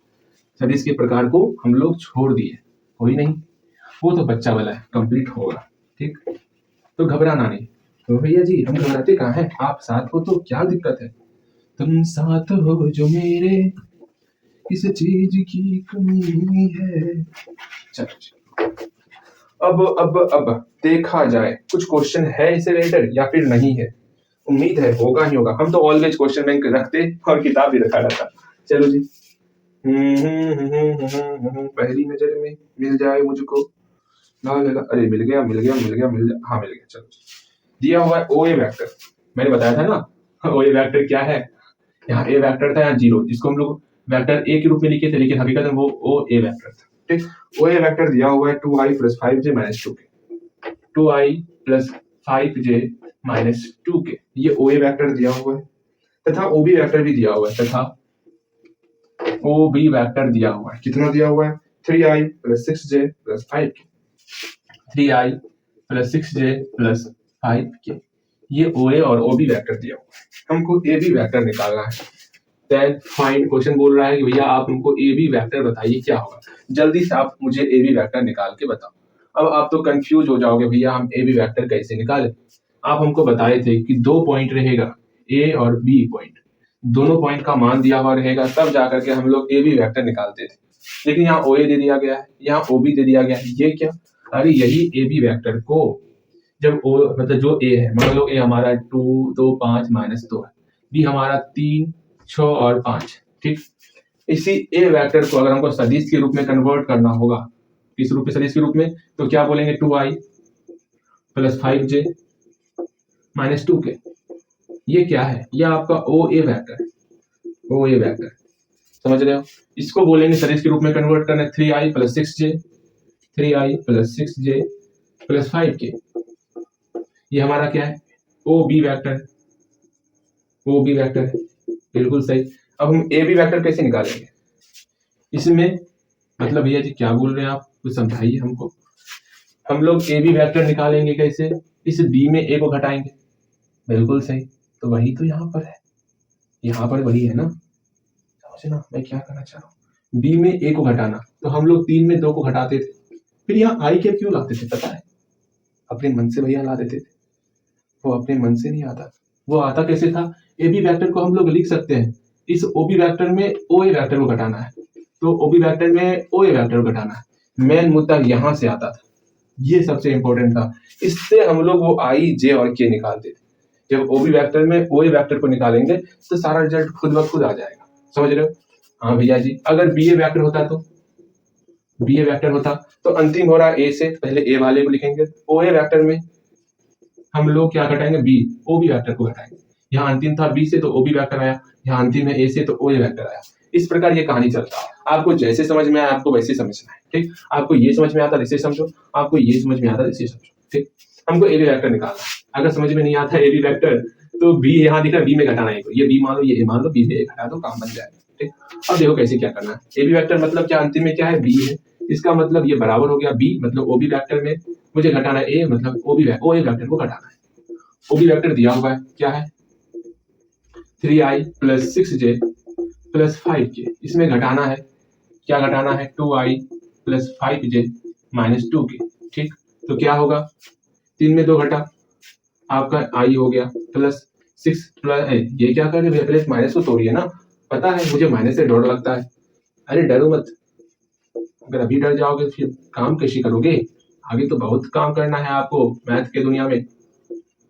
सदिश के प्रकार को हम लोग छोड़ दिए, कोई नहीं, वो तो बच्चा वाला है, कंप्लीट होगा। ठीक, तो घबराना नहीं। तो भैया जी हम घबराते कहाँ हैं, आप साथ हो तो क्या दिक्कत है। तुम साथ हो जो मेरे, किस चीज की कमी है। चलो अब देखा जाए कुछ क्वेश्चन है इससे रिलेटेड या फिर नहीं है। उम्मीद है होगा ही होगा, हम तो ऑलवेज क्वेश्चन बैंक रखते और किताब भी रखा रहता। चलो जी। पहली नजर में मिल जाए मुझको, अरे मिल गया मिल गया मिल गया मिल गया, हाँ मिल गया। चलो दिया हुआ है ओ ए वैक्टर, मैंने बताया था ना ओ ए वैक्टर क्या है। यहाँ ए वैक्टर था, यहाँ जीरो, जिसको हम लोग वैक्टर ए के रूप में लिखे थे, लेकिन हकीकत में वो ओ ए वैक्टर था। ठीक, ओ ए वैक्टर दिया हुआ है 2i + 5j - 2k, 2i + 5j - 2k, ये ओ ए वैक्टर दिया हुआ है। तथा ओ बी वैक्टर भी दिया हुआ है, तथा ओ बी वैक्टर दिया हुआ है। कितना दिया हुआ है? 3i + 6j + 5k, 3i + 6j + 5k, ये ओ ए और ओ बी वैक्टर दिया हुआ है। हमको ए बी वैक्टर निकालना है। दैट फाइंड, क्वेश्चन बोल रहा है कि भैया आप हमको ए बी वैक्टर बताइए क्या होगा। जल्दी से आप मुझे ए बी वैक्टर निकाल के बताओ। अब आप तो कंफ्यूज हो जाओगे, भैया हम ए बी वैक्टर कैसे निकालें। आप हमको बताए थे कि दो पॉइंट रहेगा, ए और बी पॉइंट, दोनों पॉइंट का मान दिया हुआ रहेगा, तब जाकर के हम लोग ए बी वैक्टर निकालते थे। लेकिन यहाँ ओ ए दे दिया गया है, यहाँ ओ बी दे दिया गया है, ये क्या? अरे यही ए बी वैक्टर को जब ओ मतलब जो ए है, मान लो ए हमारा 2 2 5 -2 है, बी हमारा 3 6 और 5। ठीक, इसी ए वेक्टर को अगर हमको सदिश के रूप में कन्वर्ट करना होगा, किस रूप में? सदिश के रूप में, तो क्या बोलेंगे? 2i + 5j - 2k, ये क्या है? ये आपका ओ ए वेक्टर है, ओ ए वेक्टर, समझ रहे हो? इसको बोलेंगे सदिश के रूप में कन्वर्ट करना, 3i + 6j, 3i + 6j + 5k, ये हमारा क्या है? O B vector, O B vector है, बिल्कुल सही। अब हम ए बी वेक्टर कैसे निकालेंगे इसमें? मतलब भैया जी क्या बोल रहे हैं आप, कुछ समझाइए हमको। हम लोग ए बी वेक्टर निकालेंगे कैसे? इस बी में ए को घटाएंगे, बिल्कुल सही। तो वही तो यहाँ पर है, यहाँ पर वही है ना, समझना मैं क्या करना चाह रहा हूँ। बी में ए को घटाना, तो हम लोग 3 में 2 को घटाते थे, फिर यहाँ आई के क्यों लाते थे पता है? अपने मन से भैया ला देते थे, वो अपने मन से नहीं आता। वो आता कैसे था? ए बी वेक्टर को हम लोग लिख सकते हैं, इस ओ बी वेक्टर में ओ ए वेक्टर को घटाना है, तो ओ बी वेक्टर में ओ ए वेक्टर को घटाना है। मेन मुद्दा यहाँ से आता था, ये सबसे इंपॉर्टेंट था। इससे हम लोग वो आई जे और के निकालते थे। जब ओ बी वेक्टर में ओ ए वेक्टर को निकालेंगे तो सारा रिजल्ट खुद ब खुद आ जाएगा, समझ रहे हो? हाँ भैया जी, अगर बी ए वेक्टर होता तो बी ए वेक्टर होता तो अंतिम हो रहा है ए से, पहले ए वाले को लिखेंगे, ओ ए वेक्टर में हम लोग क्या घटाएंगे? बी ओ बी वेक्टर को घटाएंगे। यहाँ अंतिम था बी से तो ओ बी वेक्टर आया, यहाँ अंतिम है ए से तो ओ ए वेक्टर आया। इस प्रकार ये कहानी चलता है। आपको जैसे समझ में आया आपको वैसे समझना है। ठीक, आपको ये समझ में आता इसे समझो, आपको ये समझ में आता इसे समझो। ठीक, हमको ए बी वेक्टर निकालना है। अगर समझ में नहीं आता ए बी वेक्टर तो बी यहाँ दिख रहा है, बी में घटाना है, ये बी मान लो, ये ए मान लो, बी में ए घटा दो, काम बन जाएगा। ठीक, अब देखो कैसे क्या करना है। ए बी वेक्टर मतलब क्या? अंतिम में क्या है? बी है, इसका मतलब ये बराबर हो गया बी, मतलब ओ बी वेक्टर में मुझे घटाना है ए, मतलब ओ ए वेक्टर को घटाना है। ओ बी वेक्टर दिया हुआ है, क्या है? 3i + 6j + 5k, इसमें घटाना है, क्या घटाना है? 2i + 5j - 2k। ठीक, तो क्या होगा? 3 में 2 घटा, आपका i हो गया प्लस 6 प्लस ये क्या कर रहे हैं? माइनस को तोड़िए ना, पता है मुझे माइनस से डर लगता है। अरे डरो मत, अगर अभी डर जाओगे फिर काम कैसे करोगे? आगे तो बहुत काम करना है आपको मैथ के दुनिया में।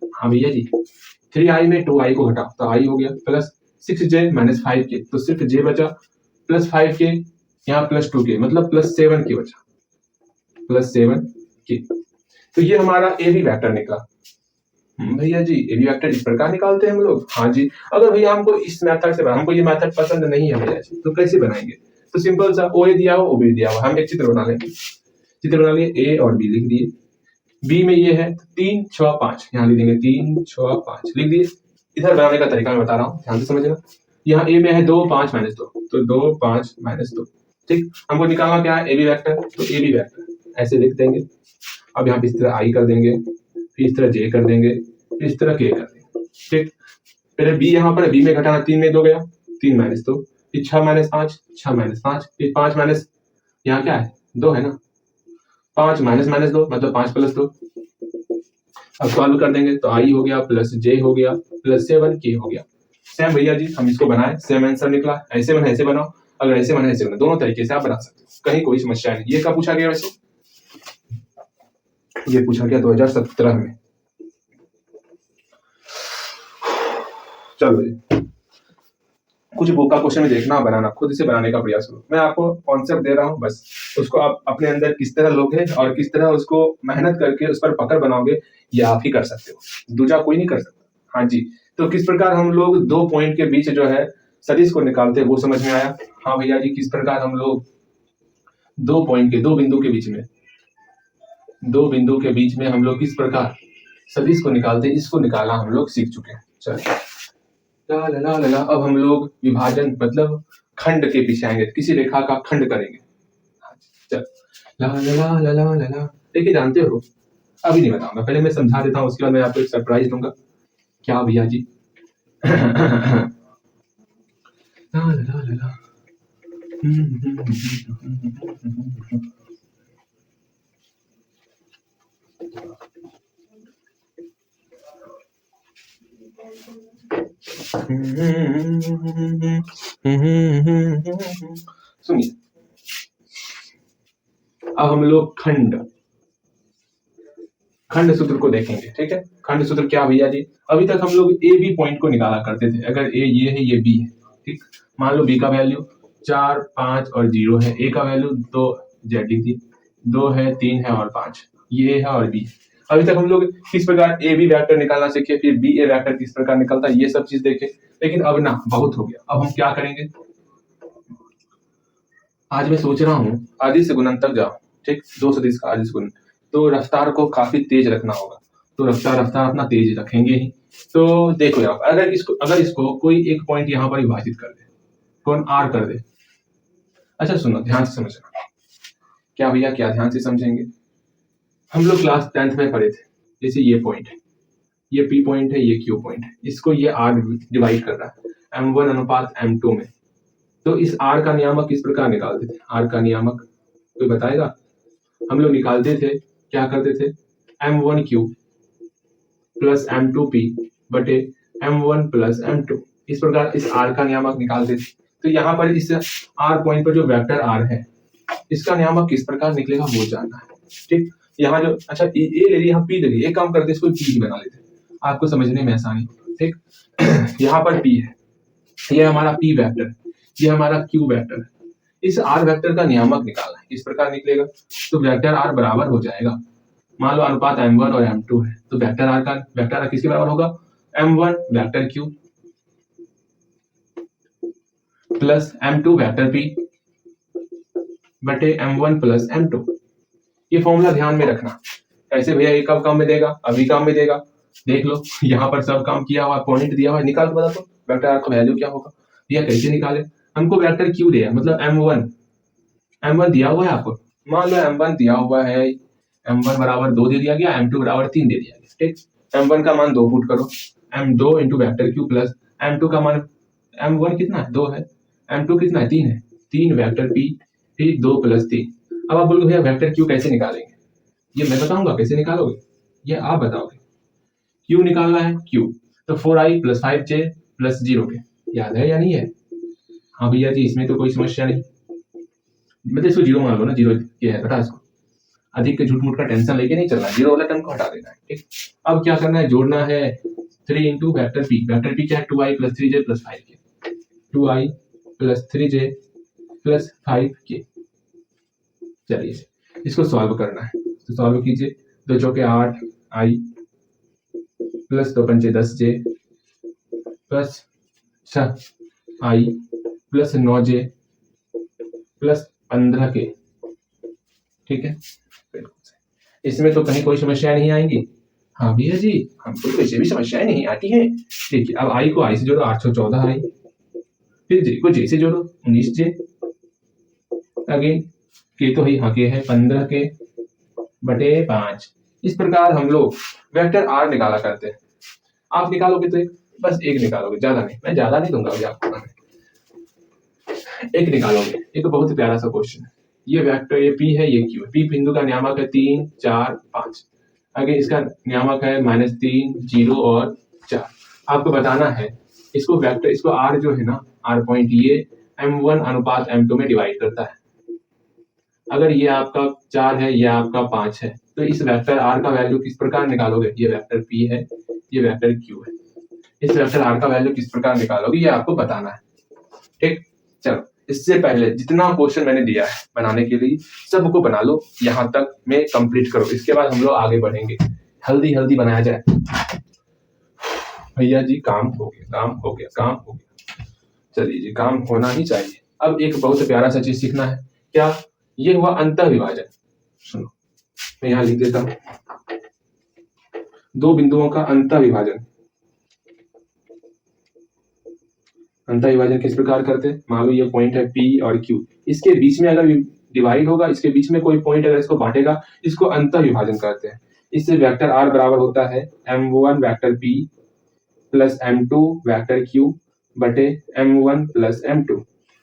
हाँ भैया जी, 3i में 2i को घटाओ तो i हो गया प्लस 6j - 5k, तो सिर्फ j बचा, प्लस 5k, यहाँ प्लस 2k, मतलब प्लस 7k बचा, प्लस 7k। तो ये हमारा ए बी वेक्टर निकला। भैया जी ए बी वेक्टर इस प्रकार निकालते हैं हम लोग। हाँ जी। अगर भैया हमको इस मेथड से हमको ये मेथड पसंद नहीं है भैया जी, तो कैसे बनाएंगे? तो सिंपल सा ओ ए दिया हो ओ बी दिया हो, हम एक चित्र बना लेंगे। चित्र बना लिए, ए और बी लिख दिए। बी में ये है 3 6 5, यहाँ लिख देंगे 3 6 5 लिख दिए। इधर बनाने का तरीका मैं बता रहा हूँ, ध्यान से समझना। यहाँ ए में है 2 5 -2, तो 2 5 -2। ठीक, हमको निकालना क्या है? ए बी वेक्टर, तो ए बी वेक्टर ऐसे लिख देंगे। अब यहाँ पे इस तरह आई कर देंगे, फिर इस तरह जे कर देंगे, फिर इस तरह के कर देंगे। ठीक, पहले बी यहाँ पर, बी में घटाना 3 में 2 गया, 3 -2, फिर 6 -5 6 -5, फिर 5 माइनस यहाँ क्या है 2 है ना, 5 -2 मतलब 5 + 2। अब सॉल्व कर देंगे तो आई हो गया प्लस जे हो गया प्लस 7 के हो गया। सेम भैया जी हम इसको बनाए, सेम आंसर निकला। ऐसे बना ऐसे बनाओ, अगर ऐसे बना ऐसे बनाओ, दोनों तरीके से आप बना सकते हो, कहीं कोई समस्या नहीं। ये कब पूछा गया वैसे? ये पूछा गया 2017 में। चलो जी, कुछ बुक का क्वेश्चन में देखना, बनाना, खुद से बनाने का प्रयास करो। मैं आपको कॉन्सेप्ट दे रहा हूँ, बस उसको आप अपने अंदर किस तरह लोगे और किस तरह उसको मेहनत करके उस पर पकड़ बनाओगे, ये आप ही कर सकते हो, दूसरा कोई नहीं कर सकता। हाँ जी, तो किस प्रकार हम लोग 2 पॉइंट के बीच जो है सदिश को निकालते हैं वो समझ में आया? हाँ भैया जी, किस प्रकार हम लोग 2 पॉइंट के 2 बिंदु के बीच में 2 बिंदु के बीच में हम लोग किस प्रकार सदिश को निकालते हैं, इसको निकालना हम लोग सीख चुके हैं। चलिए, ला ला ला ला ला। अब हम लोग विभाजन मतलब खंड के पीछे आएंगे, किसी रेखा का खंड करेंगे। चल, ला ला ला ला ला ला ला। देखिए जानते हो, अभी नहीं बताऊंगा, पहले मैं समझा देता हूँ, उसके बाद मैं आपको एक सरप्राइज दूंगा। क्या भैया जी? ला ला ला ला ला। सुनिए, अब हम लोग खंड सूत्र को देखेंगे। ठीक है, खंड सूत्र क्या भैया जी? अभी तक हम लोग ए बी पॉइंट को निकाला करते थे। अगर ए ये है, ये बी है, ठीक, मान लो बी का वैल्यू 4 5 और 0 है, ए का वैल्यू 2 जेड थी, 2 है 3 है और 5, ये है और बी। अभी तक हम लोग किस प्रकार ए बी वेक्टर निकालना सीखे, फिर बी ए वेक्टर किस प्रकार निकलता है, ये सब चीज देखे। लेकिन अब ना बहुत हो गया, अब हम क्या करेंगे? आज मैं सोच रहा हूँ आदि से गुणन तक जाओ। ठीक, 2 सदिश का आदि से गुणन, तो रफ्तार को काफी तेज रखना होगा। तो रफ्तार अपना तेज रखेंगे ही। तो देखो यार, अगर इसको कोई एक पॉइंट यहाँ पर विभाजित कर दे, कौन आर कर दे। अच्छा सुनो, ध्यान से समझना। क्या भैया, क्या ध्यान से समझेंगे? हम लोग क्लास 10th में पढ़े थे, जैसे ये पॉइंट है, ये पी पॉइंट है, ये क्यू पॉइंट है, इसको ये आर डिवाइड कर रहा है m1 अनुपात m2 में। तो इस आर का नियामक किस प्रकार निकालते थे? आर का नियामक कोई बताएगा? हम लोग निकालते थे, क्या करते थे, m1 क्यू प्लस m2p बटे m1 प्लस m2, इस प्रकार इस r का नियामक निकालते थे। तो यहाँ पर इस r पॉइंट पर जो वेक्टर r है, इसका नियामक किस प्रकार निकलेगा वो जानना है। ठीक, यहाँ जो अच्छा ए ले ली, हम p ले ली, एक काम करते इसको p ही बना लेते, आपको समझने में आसानी। ठीक, यहाँ पर p है, ये हमारा p वेक्टर, ये हमारा q वेक्टर है। इस r वेक्टर का नियामक निकालना है, इस प्रकार निकलेगा। तो वेक्टर r बराबर हो जाएगा, मान लो अनुपात m1 और m2 है, तो वेक्टर r किसके बराबर होगा? m1 vector q plus m2 vector p बटे m1 प्लस m2। ये फॉर्मूला ध्यान में रखना। ऐसे भैया ये कब काम में देगा? अभी काम में देगा। देख लो, यहाँ पर सब काम किया हुआ, पॉइंट दिया हुआ, निकाल के बता दो वेक्टर r का वैल्यू क्या होगा। भैया कैसे निकाले? हमको वेक्टर q दिया, मतलब m1 दिया हुआ है आपको, मान लो m1 दिया हुआ है, m1 बराबर 2 दे दिया गया, m2 बराबर 3 दे दिया गया। ठीक, m1 का मान 2 पुट करो, m2 into vector q plus m2 का मान, m1 कितना है? 2 है, m2 कितना है? 3 है, 3 वेक्टर p, फिर 2 प्लस 3। अब आप बोलोगे भैया वेक्टर q कैसे निकालेंगे? ये मैं बताऊंगा कैसे निकालोगे, ये आप बताओगे। q निकालना है, q तो 4i प्लस 5j प्लस 0 के, याद है या नहीं है? हाँ भैया जी, इसमें तो कोई समस्या नहीं, मतलब इसको 0 मान लो ना, 0 ये है, हटा इसको, अधिक के झूठ मूठ का टेंशन लेके नहीं चलना, 0 वाला टर्म को हटा देना है। ठीक, अब क्या करना है? जोड़ना है 3 into vector p, vector p क्या है? 2i plus 3j plus 5k, 2i plus 3j plus 5k। चलिए इसको सॉल्व करना है, तो सॉल्व कीजिए, 2 चौके 8 i प्लस 2 पंचे 10j plus 6i plus 9j plus 15k। ठीक है, इसमें तो कहीं कोई समस्या नहीं आएंगी। हाँ भैया जी, हमको तो वैसे भी समस्याएं नहीं आती हैं। देखिए, अब आई को आई से जोड़ो 814 आई, फिर जे को जे से जोड़ो 19j, अगेन के तो ही हाँ के है 15k बटे 5। इस प्रकार हम लोग वेक्टर आर निकाला करते हैं। आप निकालोगे तो बस एक निकालोगे, ज्यादा नहीं, मैं ज्यादा नहीं दूंगा भैया आपको, एक निकालोगे। एक बहुत प्यारा सा क्वेश्चन है। ये वेक्टर, ये पी है, ये क्यू है। पी बिंदु का नियामक है 3, 4, 5। आगे इसका नियामक है -3, 0 और 4। आपको बताना है इसको वेक्टर, इसको आर जो है ना, आर पॉइंट, ये m1 अनुपात m2 में डिवाइड करता है। अगर ये आपका 4 है, ये आपका 5 है, तो इस वेक्टर आर का वैल्यू किस प्रकार निकालोगे? ये वेक्टर पी है, ये वेक्टर क्यू है, इस वेक्टर आर का वैल्यू किस प्रकार निकालोगे ये आपको बताना है। ठीक, चलो इससे पहले जितना क्वेश्चन मैंने दिया है बनाने के लिए सबको बना लो, यहां तक में कंप्लीट करो, इसके बाद हम लोग आगे बढ़ेंगे। हल्दी हल्दी बनाया जाए। भैया जी काम हो गया, काम हो गया, काम हो गया। चलिए जी, काम होना ही चाहिए। अब एक बहुत प्यारा सा चीज सीखना है। क्या? ये हुआ अंतः विभाजन। सुनो, मैं यहां लिख देता हूं, दो बिंदुओं का अंतः विभाजन। अंतः विभाजन किस प्रकार करते हैं? मान लो ये पॉइंट है P और Q, इसके बीच में अगर डिवाइड होगा, इसके बीच में कोई पॉइंट अगर इसको बांटेगा, इसको अंतः विभाजन कहते हैं। इससे वेक्टर R बराबर होता है m1 vector P plus m2 vector Q बटे m1 प्लस m2।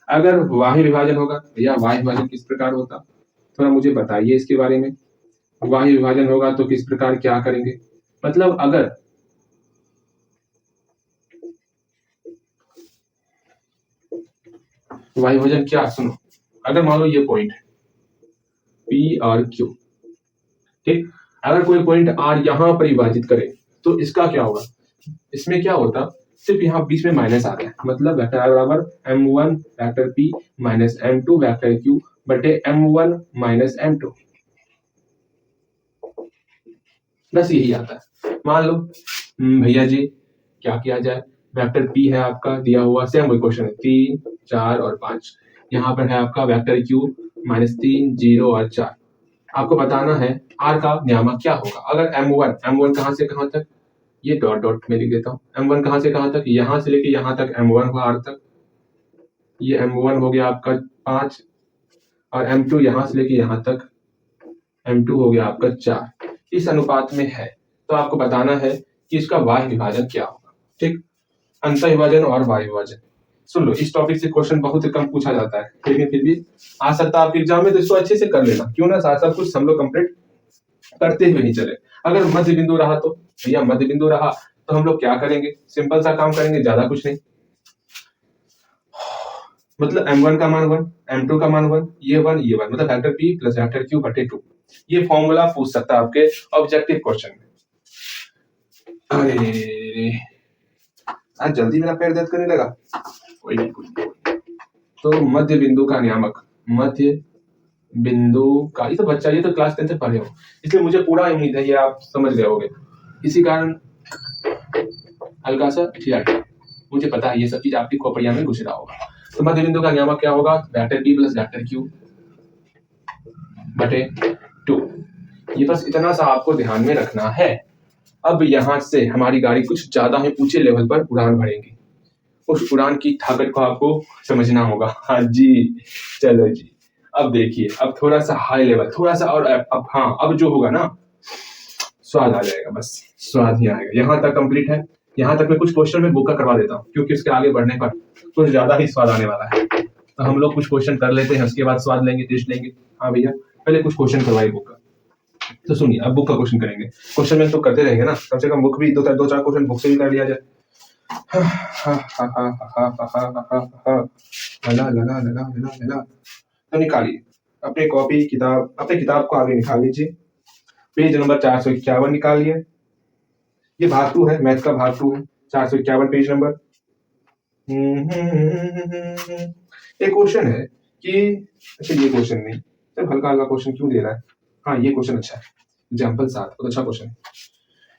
अगर बाह्य विभाजन होगा, भैया बाह्य विभाजन किस प्रकार होता, थोड़ा मुझे बताइए इसके बारे में। बाह्य विभाजन होगा तो किस प्रकार क्या करेंगे? मतलब अगर वायु विभाजन क्या, सुनो, अगर मान लो ये पॉइंट है P और Q, ठीक, अगर कोई पॉइंट R यहां पर विभाजित करे तो इसका क्या होगा? इसमें क्या होता, सिर्फ यहाँ बीच में माइनस आ रहा है, मतलब वेक्टर R बराबर m1 vector P minus m2 vector Q बटे m1 माइनस m2, बस यही आता है। मान लो भैया जी क्या किया जाए, वेक्टर P है आपका दिया हुआ, सेम वही क्वेश्चन है, 3, 4 और 5। यहाँ पर है आपका वेक्टर Q -3, 0 और 4। आपको बताना है R का नियामक क्या होगा। अगर m1 कहां से कहां तक, ये डॉट डॉट में लिख देता हूँ, m1 कहां से कहां तक, यहां से लेके यहां तक m1 हुआ R तक, ये m1 हो गया आपका 5, और m2 यहां से लेके यहां तक m2 हो गया आपका 4। इस अनुपात में है, तो आपको बताना है कि इसका बाह्य विभाजन क्या होगा। ठीक, अंतः विभाजन और बाह्य विभाजन। सुन लो, इस टॉपिक से क्वेश्चन बहुत कम पूछा जाता है, लेकिन फिर भी आ सकता है आपके एग्जाम में, तो इसको अच्छे से कर लेना, क्यों ना साथ सब कुछ हम लोग कंप्लीट करते हुए नहीं चले। अगर मध्य बिंदु रहा तो भैया, मध्य बिंदु रहा तो हम लोग क्या करेंगे, सिंपल सा काम करेंगे, ज्यादा कुछ नहीं। मतलब m1 का मान 1, m2 का मान 1, ये 1, ये 1, मतलब vector P plus vector Q बटे 2। ये फॉर्मूला पूछ सकता है आपके ऑब्जेक्टिव क्वेश्चन में। अरे आज जल्दी मेरा पैर दर्द करने लगा, कोई नहीं कोई नहीं। तो मध्य बिंदु का नियामक, मध्य बिंदु का, ये तो बच्चा, ये तो क्लास 10 से पढ़े हो, इसलिए मुझे पूरा उम्मीद है ये आप समझ गए होगे, इसी कारण हल्का सा ठिया, मुझे पता है ये सब चीज आपकी खोपड़िया में घुस रहा होगा। तो मध्य बिंदु का नियामक क्या होगा? Vector P plus vector Q बटे 2। ये बस इतना सा आपको ध्यान में रखना है। अब यहां से हमारी गाड़ी कुछ ज्यादा ही ऊंचे लेवल पर उड़ान भरेगी, उस उड़ान की ताकत को आपको समझना होगा। हाँ जी, चलो जी, अब देखिए, अब थोड़ा सा हाई लेवल, थोड़ा सा, और अब हाँ, अब जो होगा ना, स्वाद आ जाएगा, बस स्वाद ही आएगा। यहाँ तक कंप्लीट है, यहाँ तक मैं कुछ क्वेश्चन में बुक करवा देता हूँ, क्योंकि उसके आगे बढ़ने पर कुछ ज्यादा ही स्वाद आने वाला है। तो हम लोग कुछ क्वेश्चन कर लेते हैं, उसके बाद स्वाद लेंगे, टेस्ट लेंगे। हाँ भैया, पहले कुछ क्वेश्चन करवाइए बुक का। तो सुनिए, अब बुक का क्वेश्चन करेंगे, क्वेश्चन में तो करते रहेंगे ना, कम से कम बुक भी दो चार क्वेश्चन बुक से भी कर लिया जाए। तो निकालिए अपने कॉपी किताब, अपने किताब को आगे निकाल लीजिए, पेज नंबर 451 निकालिए। ये भाग 2 है, मैथ का भाग 2 है, 451 पेज नंबर। एक क्वेश्चन है कि, अच्छा ये क्वेश्चन नहीं, सिर्फ हल्का हल्का क्वेश्चन क्यों दे रहा है। हाँ ये क्वेश्चन अच्छा है, एग्जाम्पल 7, बहुत अच्छा क्वेश्चन है।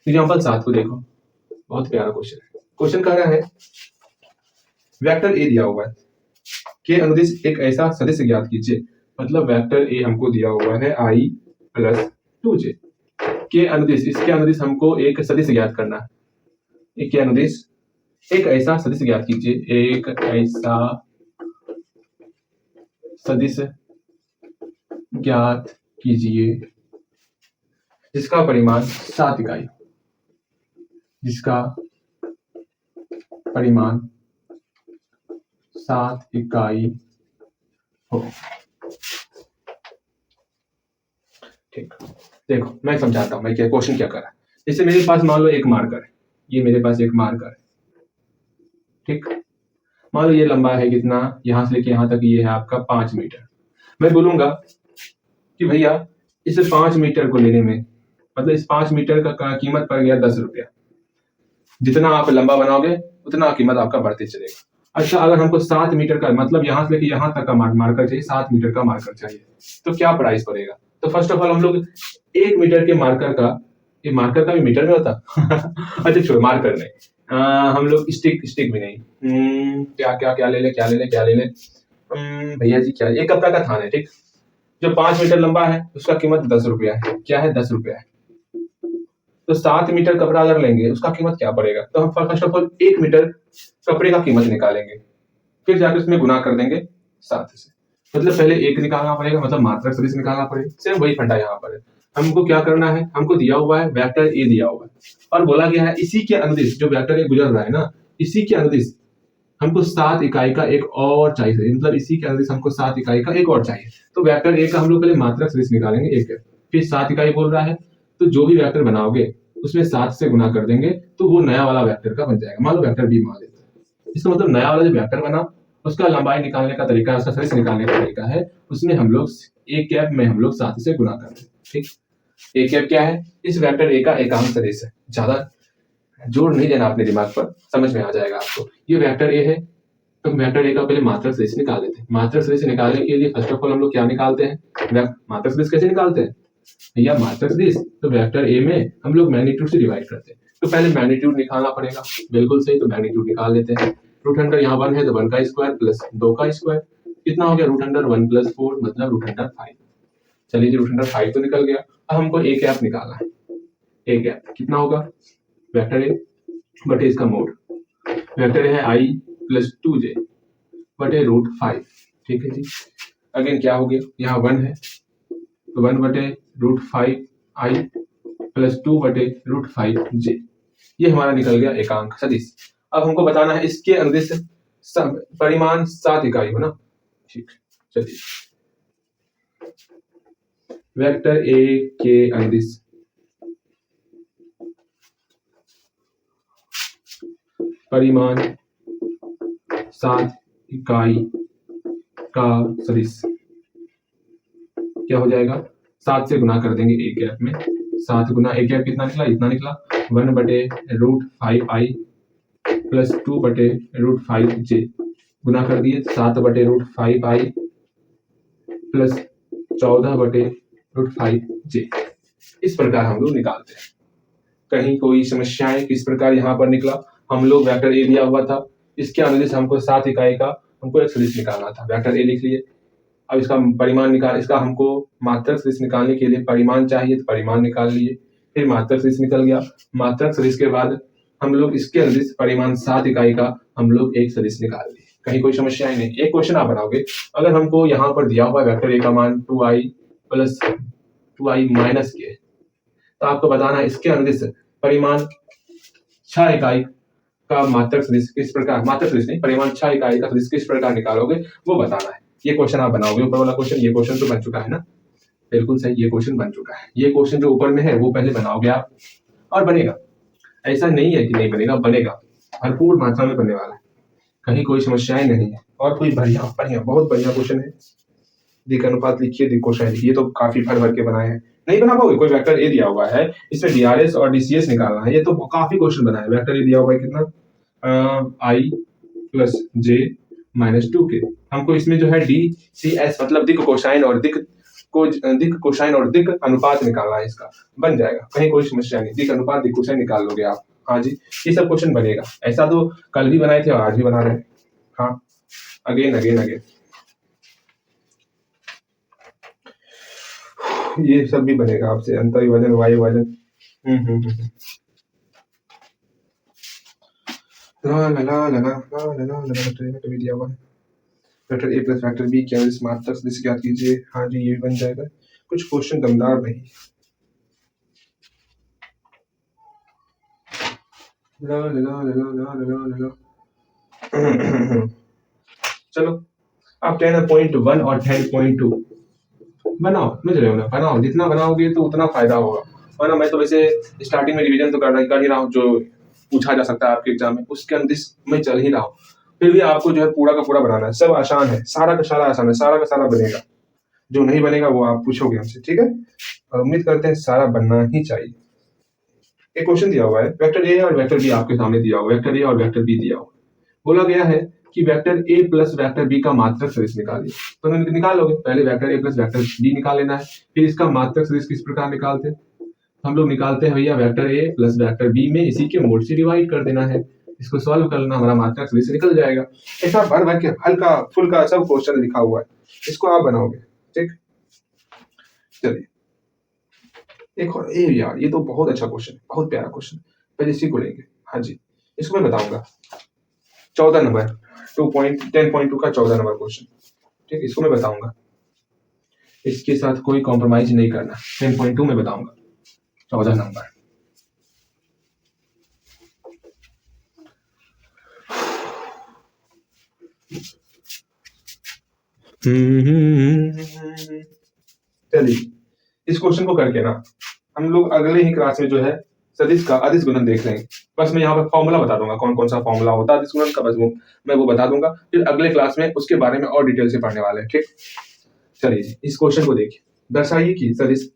एग्जाम्पल 7 को देखो, बहुत प्यारा क्वेश्चन है। क्वेश्चन कह रहा है वेक्टर ए दिया हुआ है के अनुदिश एक ऐसा सदिश ज्ञात कीजिए। मतलब वेक्टर ए हमको दिया हुआ है i प्लस 2j के अनुदिश, इसके अनुदिश हमको एक सदिश ज्ञात करना है। के अनुदिश एक ऐसा सदिश ज्ञात कीजिए, एक ऐसा सदिश ज्ञात कीजिए जिसका परिमाण 7 इकाई, जिसका परिमाण 7 इकाई हो। ठीक, देखो मैं समझाता हूं मैं क्या क्वेश्चन क्या कर रहा है। जैसे मेरे पास मान लो एक मार्कर है, ये मेरे पास एक मार्कर है, ठीक। मान लो ये लंबा है कितना, यहां से लेके यहां तक ये है आपका 5 मीटर। मैं बोलूंगा कि भैया इस 5 मीटर को लेने में, मतलब इस 5 मीटर का कीमत पड़ गया 10 रुपया। जितना आप लंबा बनाओगे उतना कीमत आपका बढ़ते चलेगा। अच्छा, अगर हमको 7 मीटर का, मतलब यहां से लेके यहां तक का मार्कर चाहिए, 7 मीटर का मार्कर चाहिए, तो क्या प्राइस पड़ेगा? तो फर्स्ट ऑफ ऑल हम लोग 1 मीटर के मार्कर का, ये मार्कर का भी मीटर में होता अच्छा छोड़, मार्कर नहीं, हम लोग स्टिक भी नहीं, क्या ले ले भैया जी क्या, एक कपड़ा का थान है, ठीक, जो 5 मीटर लंबा है उसका कीमत 10 रुपया है। क्या है? 10 रुपया है। तो 7 मीटर कपड़ा अगर लेंगे उसका कीमत क्या पड़ेगा? तो हम फर्स्ट ऑफ ऑल 1 मीटर कपड़े का कीमत निकालेंगे, फिर जाकर उसमें गुना कर देंगे 7 से। मतलब पहले 1 निकालना पड़ेगा, मतलब मात्रक सदिश निकालना पड़ेगा। सेम वही फंडा यहाँ पर है। हमको क्या करना है, हमको दिया हुआ है वेक्टर ए दिया हुआ है और बोला गया है इसी के अनुदिश, जो वेक्टर ए गुजर रहा है ना, इसी के अनुदिश हमको 7 इकाई का एक और चाहिए, मतलब इसी के अनुदिश हमको 7 इकाई का एक और चाहिए। तो वेक्टर ए का हम लोग पहले मात्रक सदिश निकालेंगे 1, फिर 7 इकाई बोल रहा है, तो जो भी वेक्टर बनाओगे उसमें 7 से गुना कर देंगे तो वो नया वाला वेक्टर का बन जाएगा। मान लो वेक्टर बी मान लेते हैं, इसका मतलब नया वाला जो वेक्टर बना उसका लंबाई निकालने का तरीका, उसका सदिश निकालने का तरीका है, उसमें हम लोग एक कैप में हम लोग 7 से गुना कर दें, ठीक। एक कैप क्या है? इस वेक्टर ए का एकांक सदिश है। ज्यादा जोर नहीं देना अपने दिमाग पर, समझ में आ जाएगा आपको। ये वेक्टर ए है, तो वेक्टर ए का पहले मात्रक सदिश निकाल देते हैं। मात्रक सदिश निकालने के लिए फर्स्ट ऑफ ऑल हम लोग क्या निकालते हैं? मात्रक सदिश कैसे निकालते हैं भैया? मात्रक सदिश तो वेक्टर ए में हम लोग मैग्नीट्यूड से डिवाइड करते हैं, तो पहले मैग्नीट्यूड निकालना पड़ेगा। बिल्कुल सही, तो मैग्नीट्यूड निकाल लेते हैं। रूट अंडर यहाँ 1 है तो 1 का स्क्वायर प्लस 2 का स्क्वायर, कितना हो गया? रूट अंडर 1 प्लस 4 मतलब रूट अंडर 5। चलिए जी, रूट अंडर 5 तो निकल गया। अब हमको ए कैप निकालना है। ए कैप कितना होगा? वेक्टर ए बटे इसका मोड, वेक्टर है i प्लस 2j बटे रूट 5, ठीक है जी। अगेन क्या हो गया? यहाँ 1 है तो 1 बटे रूट 5 i प्लस 2 बटे रूट 5 j, ये हमारा निकल गया एकांक सदिश। अब हमको बताना है इसके अनुदिश परिमाण 7 इकाई हो ना, ठीक। चलिए, वेक्टर ए के अनुदिश परिमाण 7 इकाई का सदिश क्या हो जाएगा? 7 से गुना कर देंगे ए कैप में। 7 गुना ए कैप कितना निकला? इतना निकला। 1 बटे रूट 5i प्लस 2 बटे रूट 5j, गुना कर दिए 7 बटे रूट 5i प्लस 14 बटे रूट 5j। इस प्रकार हम लोग निकालते हैं। कहीं कोई समस्याएं? किस प्रकार यहाँ पर निकला? हम लोग वेक्टर ए दिया हुआ था, इसके अनुदिश हमको 7 इकाई का हमको एक सदिश निकालना था, वेक्टर ए लिख लिए। अब इसका परिमाण निकाल, इसका हमको मात्रक सदिश निकालने के लिए परिमाण चाहिए, तो परिमाण निकाल लिए। फिर मात्रक सदिश निकल गया। मात्रक सदिश के बाद हम लोग इसके अनुदिश परिमाण 7 इकाई का हम लोग एक सदिश निकाल लिए। कहीं कोई समस्या ही नहीं। एक क्वेश्चन आप बनाओगे, अगर हमको यहाँ पर दिया हुआ वेक्टर ए का मान 2i प्लस 2i माइनस के, तो आपको बताना है इसके अनुदिश परिमाण 6 इकाई का मात्रक सदिश किस प्रकार, मात्रक सदिश नहीं, परिमाण 6 इकाई का सदिश किस प्रकार निकालोगे वो बताना है। ये क्वेश्चन आप बनाओगे। ऊपर वाला क्वेश्चन, ये क्वेश्चन तो बन चुका है ना, बिल्कुल सही, ये क्वेश्चन बन चुका है। ये क्वेश्चन जो ऊपर में है वो पहले बनाओगे आप, और बनेगा। ऐसा नहीं है कि नहीं बनेगा, बनेगा, भरपूर मात्रा में बनने वाला है। कहीं कोई समस्याएं नहीं है। और कोई बढ़िया बढ़िया बहुत बढ़िया क्वेश्चन है। दिक अनुपात लिखिए, दिक कोसाइन लिखिए, तो काफी भर भर के बनाए हैं। नहीं बना पाओगे? कोई वेक्टर ए दिया हुआ है, इसमें डीआरएस और डीसीएस निकालना है, ये तो काफी क्वेश्चन बनाए। वेक्टर ए दिया हुआ है कितना? आई प्लस जे माइनस 2 के। हमको इसमें जो है डी सी एस मतलब दिक कोसाइन और दिक कोसाइन और दिक अनुपात निकालना है, इसका बन जाएगा। कहीं कोई समस्या नहीं, दिक अनुपात दिक कोसाइन निकाल लोगे आप। हाँ जी, ये सब क्वेश्चन बनेगा। ऐसा तो कल भी बनाए थे और आज भी बना रहे हैं। हाँ, अगेन अगेन अगेन ये सब भी बनेगा आपसे, अंतर विभाजन, वायु विभाजन। ला ला ला ला ला ला ला ला ला वेक्टर भी दिया हुआ है। Vector A plus vector B क्या मात्रक सदिश ज्ञात कीजिए। हाँ जी, ये भी बन जाएगा। कुछ क्वेश्चन दमदार नहीं। ला ला ला ला ला ला ला ला चलो आप 10.1 और 10.2 बनाओ, समझ रहे हो ना? बनाओ, जितना बनाओगे तो उतना फायदा होगा। वरना मैं तो वैसे स्टार्टिंग में रिवीजन तो कर ही रहा हूँ, जो पूछा जा सकता है आपके एग्जाम में उसके अंदर मैं चल ही रहा हूँ। फिर भी आपको जो है पूरा का पूरा बनाना है। सब आसान है, सारा का सारा आसान है, सारा का सारा बनेगा। जो नहीं बनेगा वो आप पूछोगे हमसे, ठीक है? और उम्मीद करते हैं सारा बनना ही चाहिए। एक क्वेश्चन दिया हुआ है, वेक्टर ए और वेक्टर बी आपके सामने दिया हुआ है। वेक्टर ए और वेक्टर बी दिया हुआ है। बोला गया है कि vector A plus vector B का मात्रक सदिश निकालिए। तो निकालोगे, पहले vector A plus vector B निकाल लेना है। फिर इसका मात्रक सदिश किस प्रकार निकालते हैं? हम लोग निकालते हैं भैया, vector A plus vector B में इसी के मोड से डिवाइड कर देना है। इसको सॉल्व करना, हमारा मात्रक सदिश निकल जाएगा। ऐसा भर भर के हल्का फुल्का सब क्वेश्चन लिखा हुआ है, इसको आप बनाओगे, ठीक? चलिए एक और, ए यार ये तो बहुत अच्छा क्वेश्चन है, बहुत प्यारा क्वेश्चन। पहले इसी को लेंगे। हाँ जी, इसको मैं बताऊंगा। 14 नंबर 10.2 का 14 नंबर क्वेश्चन, ठीक, इसको मैं बताऊंगा। इसके साथ कोई कॉम्प्रोमाइज नहीं करना। 10.2 में बताऊंगा, 14 नंबर। चलिए इस क्वेश्चन को करके ना हम लोग अगले ही क्लास में जो है सदिश का अदिश गुणन देख लेंगे। बस मैं यहाँ पर फॉर्मूला बता दूंगा, कौन कौन सा फॉर्मूला होता है अदिश गुणन का, बस मैं वो बता दूंगा। फिर अगले क्लास में उसके बारे में और डिटेल से पढ़ने वाले हैं, ठीक? चलिए इस क्वेश्चन को देखिए। दर्शाइए कि सदिश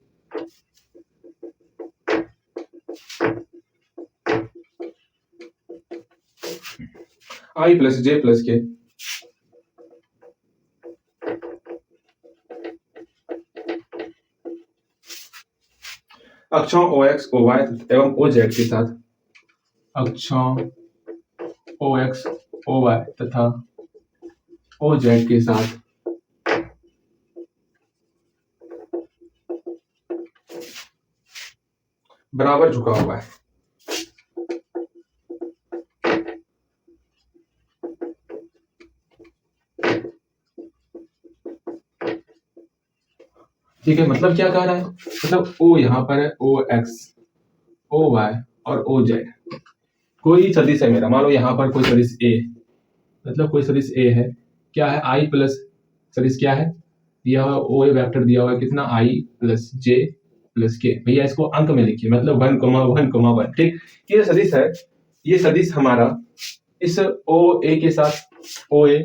आई प्लस जे प्लस के अक्षों OX OY एवं OZ के साथ, अक्षों OX OY तथा OZ के साथ बराबर झुका हुआ है। ठीक है, मतलब क्या कह रहा है? मतलब O यहाँ पर है, OX OY और OZ कोई सदिश है मेरा। मान लो यहाँ पर कोई सदिश A, मतलब कोई सदिश A है, क्या है? I प्लस सदिश क्या है दिया हुआ? OA वेक्टर दिया हुआ है कितना? I plus J plus K। भैया इसको अंक में लिखिए, मतलब 1,1,1, ठीक? ये सदिश है, ये सदिश हमारा इस OA के साथ OA,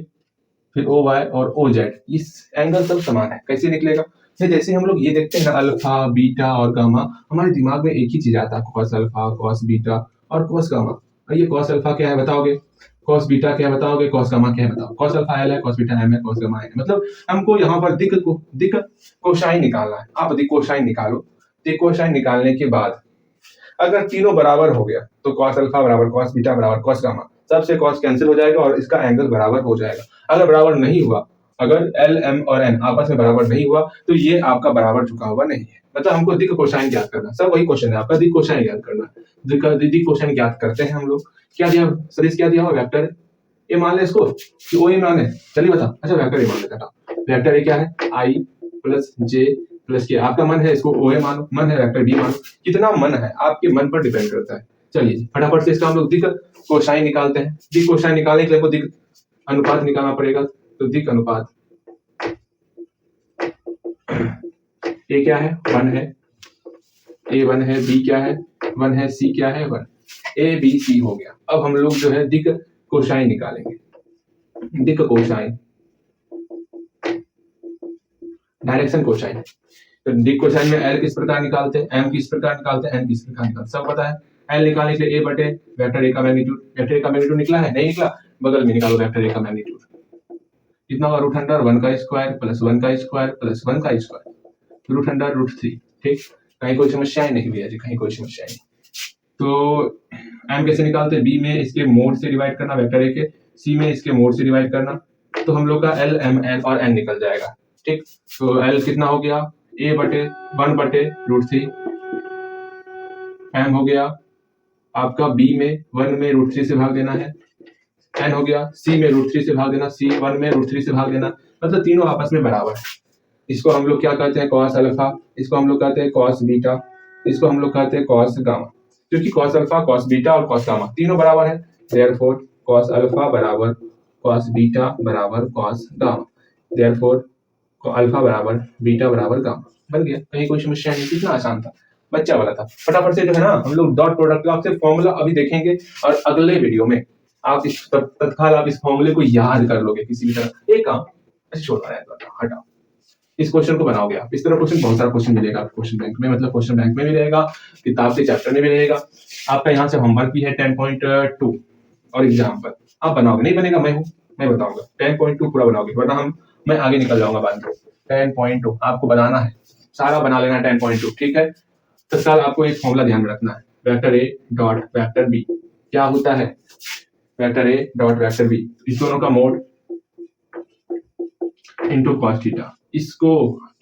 फिर OY और OZ, इस एंगल सब समान है। कैसे निकलेगा? फिर जैसे हम लोग ये देखते हैं ना, अल्फा बीटा और गामा, हमारे दिमाग में एक ही चीज आता है, कॉस अल्फा कॉस बीटा और कॉस गामा। और ये कॉस अल्फा क्या है बताओगे? कॉस बीटा क्या है बताओगे? कॉस गामा क्या है बताओ? कॉस अल्फा एल है, कॉस बीटा एम है, कॉस गामा एन है। मतलब हमको यहाँ पर दिक कोसाइन निकालना है। आप दिक कोसाइन निकालो। दिक कोसाइन निकालने के बाद अगर तीनों बराबर हो गया तो कॉस अल्फा बराबर कॉस बीटा बराबर कॉस गामा, सबसे कॉस कैंसिल हो जाएगा और इसका एंगल बराबर हो जाएगा। अगर बराबर नहीं हुआ, अगर एल एम और एन आपस में बराबर नहीं हुआ, तो ये आपका बराबर झुका हुआ नहीं है। मतलब हमको दिक कोसाइन ज्ञात करना, सब वही क्वेश्चन है आपका, दिक कोसाइन ज्ञात करना। दिक कोसाइन ज्ञात करते हैं हम लोग। क्या दिया सदिश, क्या दिया हुआ? वेक्टर ए मान ले इसको कि ओ ए मान है। चलिए बता, अच्छा वेक्टर ए मान लेता था। वेक्टर ए क्या है? आई प्लस जे प्लस के। आपका मन है इसको ओ ए मानो, मन है वेक्टर बी मानो। कितना मन है आपके मन पर डिपेंड करता है। चलिए फटाफट से इसका हम लोग दिक कोसाइन निकालते हैं। दिक कोसाइन निकालने के लिए हमको दिक अनुपात निकालना पड़ेगा। तो दिक अनुपात ए क्या है? 1 है, ए 1 है, बी क्या है? 1 है, सी क्या है? 1। ए बी सी हो गया। अब हम लोग जो है दिक कोसाइन निकालेंगे। दिक कोसाइन, डायरेक्शन कोसाइन। तो दिक कोसाइन में एल किस प्रकार निकालते हैं, एम किस प्रकार निकालते हैं, एन किस प्रकार निकालते हैं, सब पता है। एल निकालने के लिए ए बटे वेक्टर ए का मैग्नीट्यूड। वेक्टर ए का मैग्नीट्यूड निकला है? नहीं निकला, बगल में निकालो वेक्टर ए का मैग्नीट्यूड। कितना होगा? रूट अंडर 1 का स्क्वायर प्लस 1 का स्क्वायर प्लस 1 का स्क्वायर, रूट अंडर रूट 3। ठीक, कहीं कोई समस्या नहीं भैया जी, कहीं कोई समस्या नहीं। तो एम कैसे निकालते हैं, बी में इसके मोड से डिवाइड करना वेक्टर ए के, सी में इसके मोड से डिवाइड करना, तो हम लोग का एल एम एन और एन निकल जाएगा। ठीक, तो एल कितना हो गया, ए बटे 1/√3, एम हो गया आपका बी में 1 में √3 से भाग देना है, एन हो गया सी में √3 से भाग देना, सी 1 में √3 से भाग देना, मतलब तीनों आपस में बराबर है। इसको हम लोग क्या कहते हैं, कॉस अल्फा, इसको हम लोग कहते हैं कॉस बीटा, इसको हम लोग कहते हैं कॉस गामा, क्योंकि कॉस अल्फा कॉस बीटा और कॉस गामा तीनों बराबर है, देयरफॉर कॉस अल्फा बराबर कॉस बीटा बराबर कॉस गामा, देयरफॉर अल्फा बराबर बीटा बराबर गामा। बन गया, कहीं कोई समस्या नहीं, कितना आसान था, बच्चा वाला था। फटाफट से जो है ना हम लोग डॉट प्रोडक्ट का आपसे फॉर्मूला अभी देखेंगे और अगले वीडियो में आप इस तत्काल आप इस फॉर्मूले को याद कर लोगे किसी भी तरह। एक काम ऐसे छोड़ रहा है, हटाओ, इस क्वेश्चन को बनाओगे आप, इस तरह क्वेश्चन बहुत सारा क्वेश्चन मिलेगा आपको क्वेश्चन बैंक में, मतलब क्वेश्चन बैंक में भी रहेगा, किताब से चैप्टर में भी रहेगा, आपका यहाँ से होमवर्क भी है 10.2 और एग्जाम्पल आप बनाओगे, नहीं बनेगा मैं बताऊंगा 10.2 पूरा बनाओगे, वरना मैं आगे निकल जाऊंगा बाद में। 10.2 आपको बनाना है, सारा बना लेना 10.2, ठीक है। तो सर आपको एक फॉर्मूला ध्यान में रखना है, vector A dot vector B क्या होता है, vector A dot vector B, इस दोनों का मोड इनटू कॉस थीटा, इसको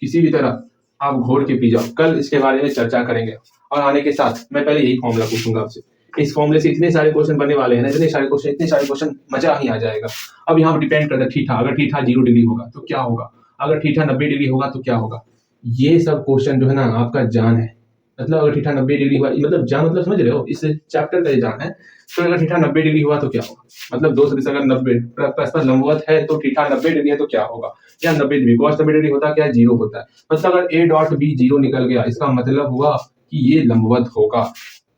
किसी भी तरह आप घोर के पी जाओ, कल इसके बारे में चर्चा करेंगे। और आने के साथ मैं पहले यही फॉर्मूला पूछूंगा आपसे, इस फॉर्मूले से इतने सारे क्वेश्चन बनने वाले हैं ना, इतने सारे क्वेश्चन मजा ही आ जाएगा। अब यहाँ डिपेंड करता है थीटा, अगर थीटा 0 डिग्री होगा तो क्या होगा, अगर थीटा 90 डिग्री होगा तो क्या होगा, ये सब क्वेश्चन जो है ना आपका जान है, मतलब अगर थीटा 90 डिग्री हुआ, मतलब जान मतलब समझ रहे हो, इस चैप्टर का ये जान है। तो अगर थीटा 90 डिग्री हुआ तो क्या होगा, मतलब दो सदिश अगर 90 परस्पर लंबवत है तो थीटा 90 डिग्री है तो क्या होगा, या 90 डिग्री cos 90 डिग्री होता है क्या, 0 होता है। मतलब अगर a डॉट b 0 निकल गया, इसका मतलब हुआ कि ये लंबवत होगा।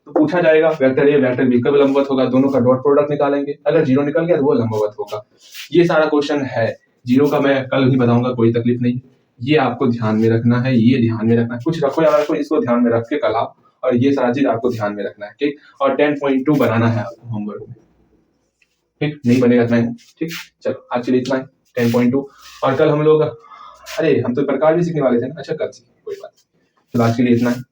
तो पूछा जाएगा वेक्टर ए वेक्टर बी कब लंबवत होगा, दोनों का डॉट प्रोडक्ट निकालेंगे, अगर 0 निकल गया तो वो लंबवत होगा। ये सारा क्वेश्चन है, 0 का मैं कल ही बताऊंगा, कोई तकलीफ नहीं, ये आपको ध्यान में रखना है, ये ध्यान में रखना है, कुछ रखो या रखो, इसको ध्यान में रख के कल आप, और ये सारा चीज आपको ध्यान में रखना है, ठीक। और 10.2 बनाना है आपको होमवर्क में, ठीक, नहीं बनेगा तो नहीं, ठीक। चलो आज के लिए इतना है 10.2, और कल हम लोग, अरे हम तो प्रकार भी सीखने वाले थे ना, अच्छा कल सीखेंगे, कोई बात नहीं। तो आज के लिए इतना है।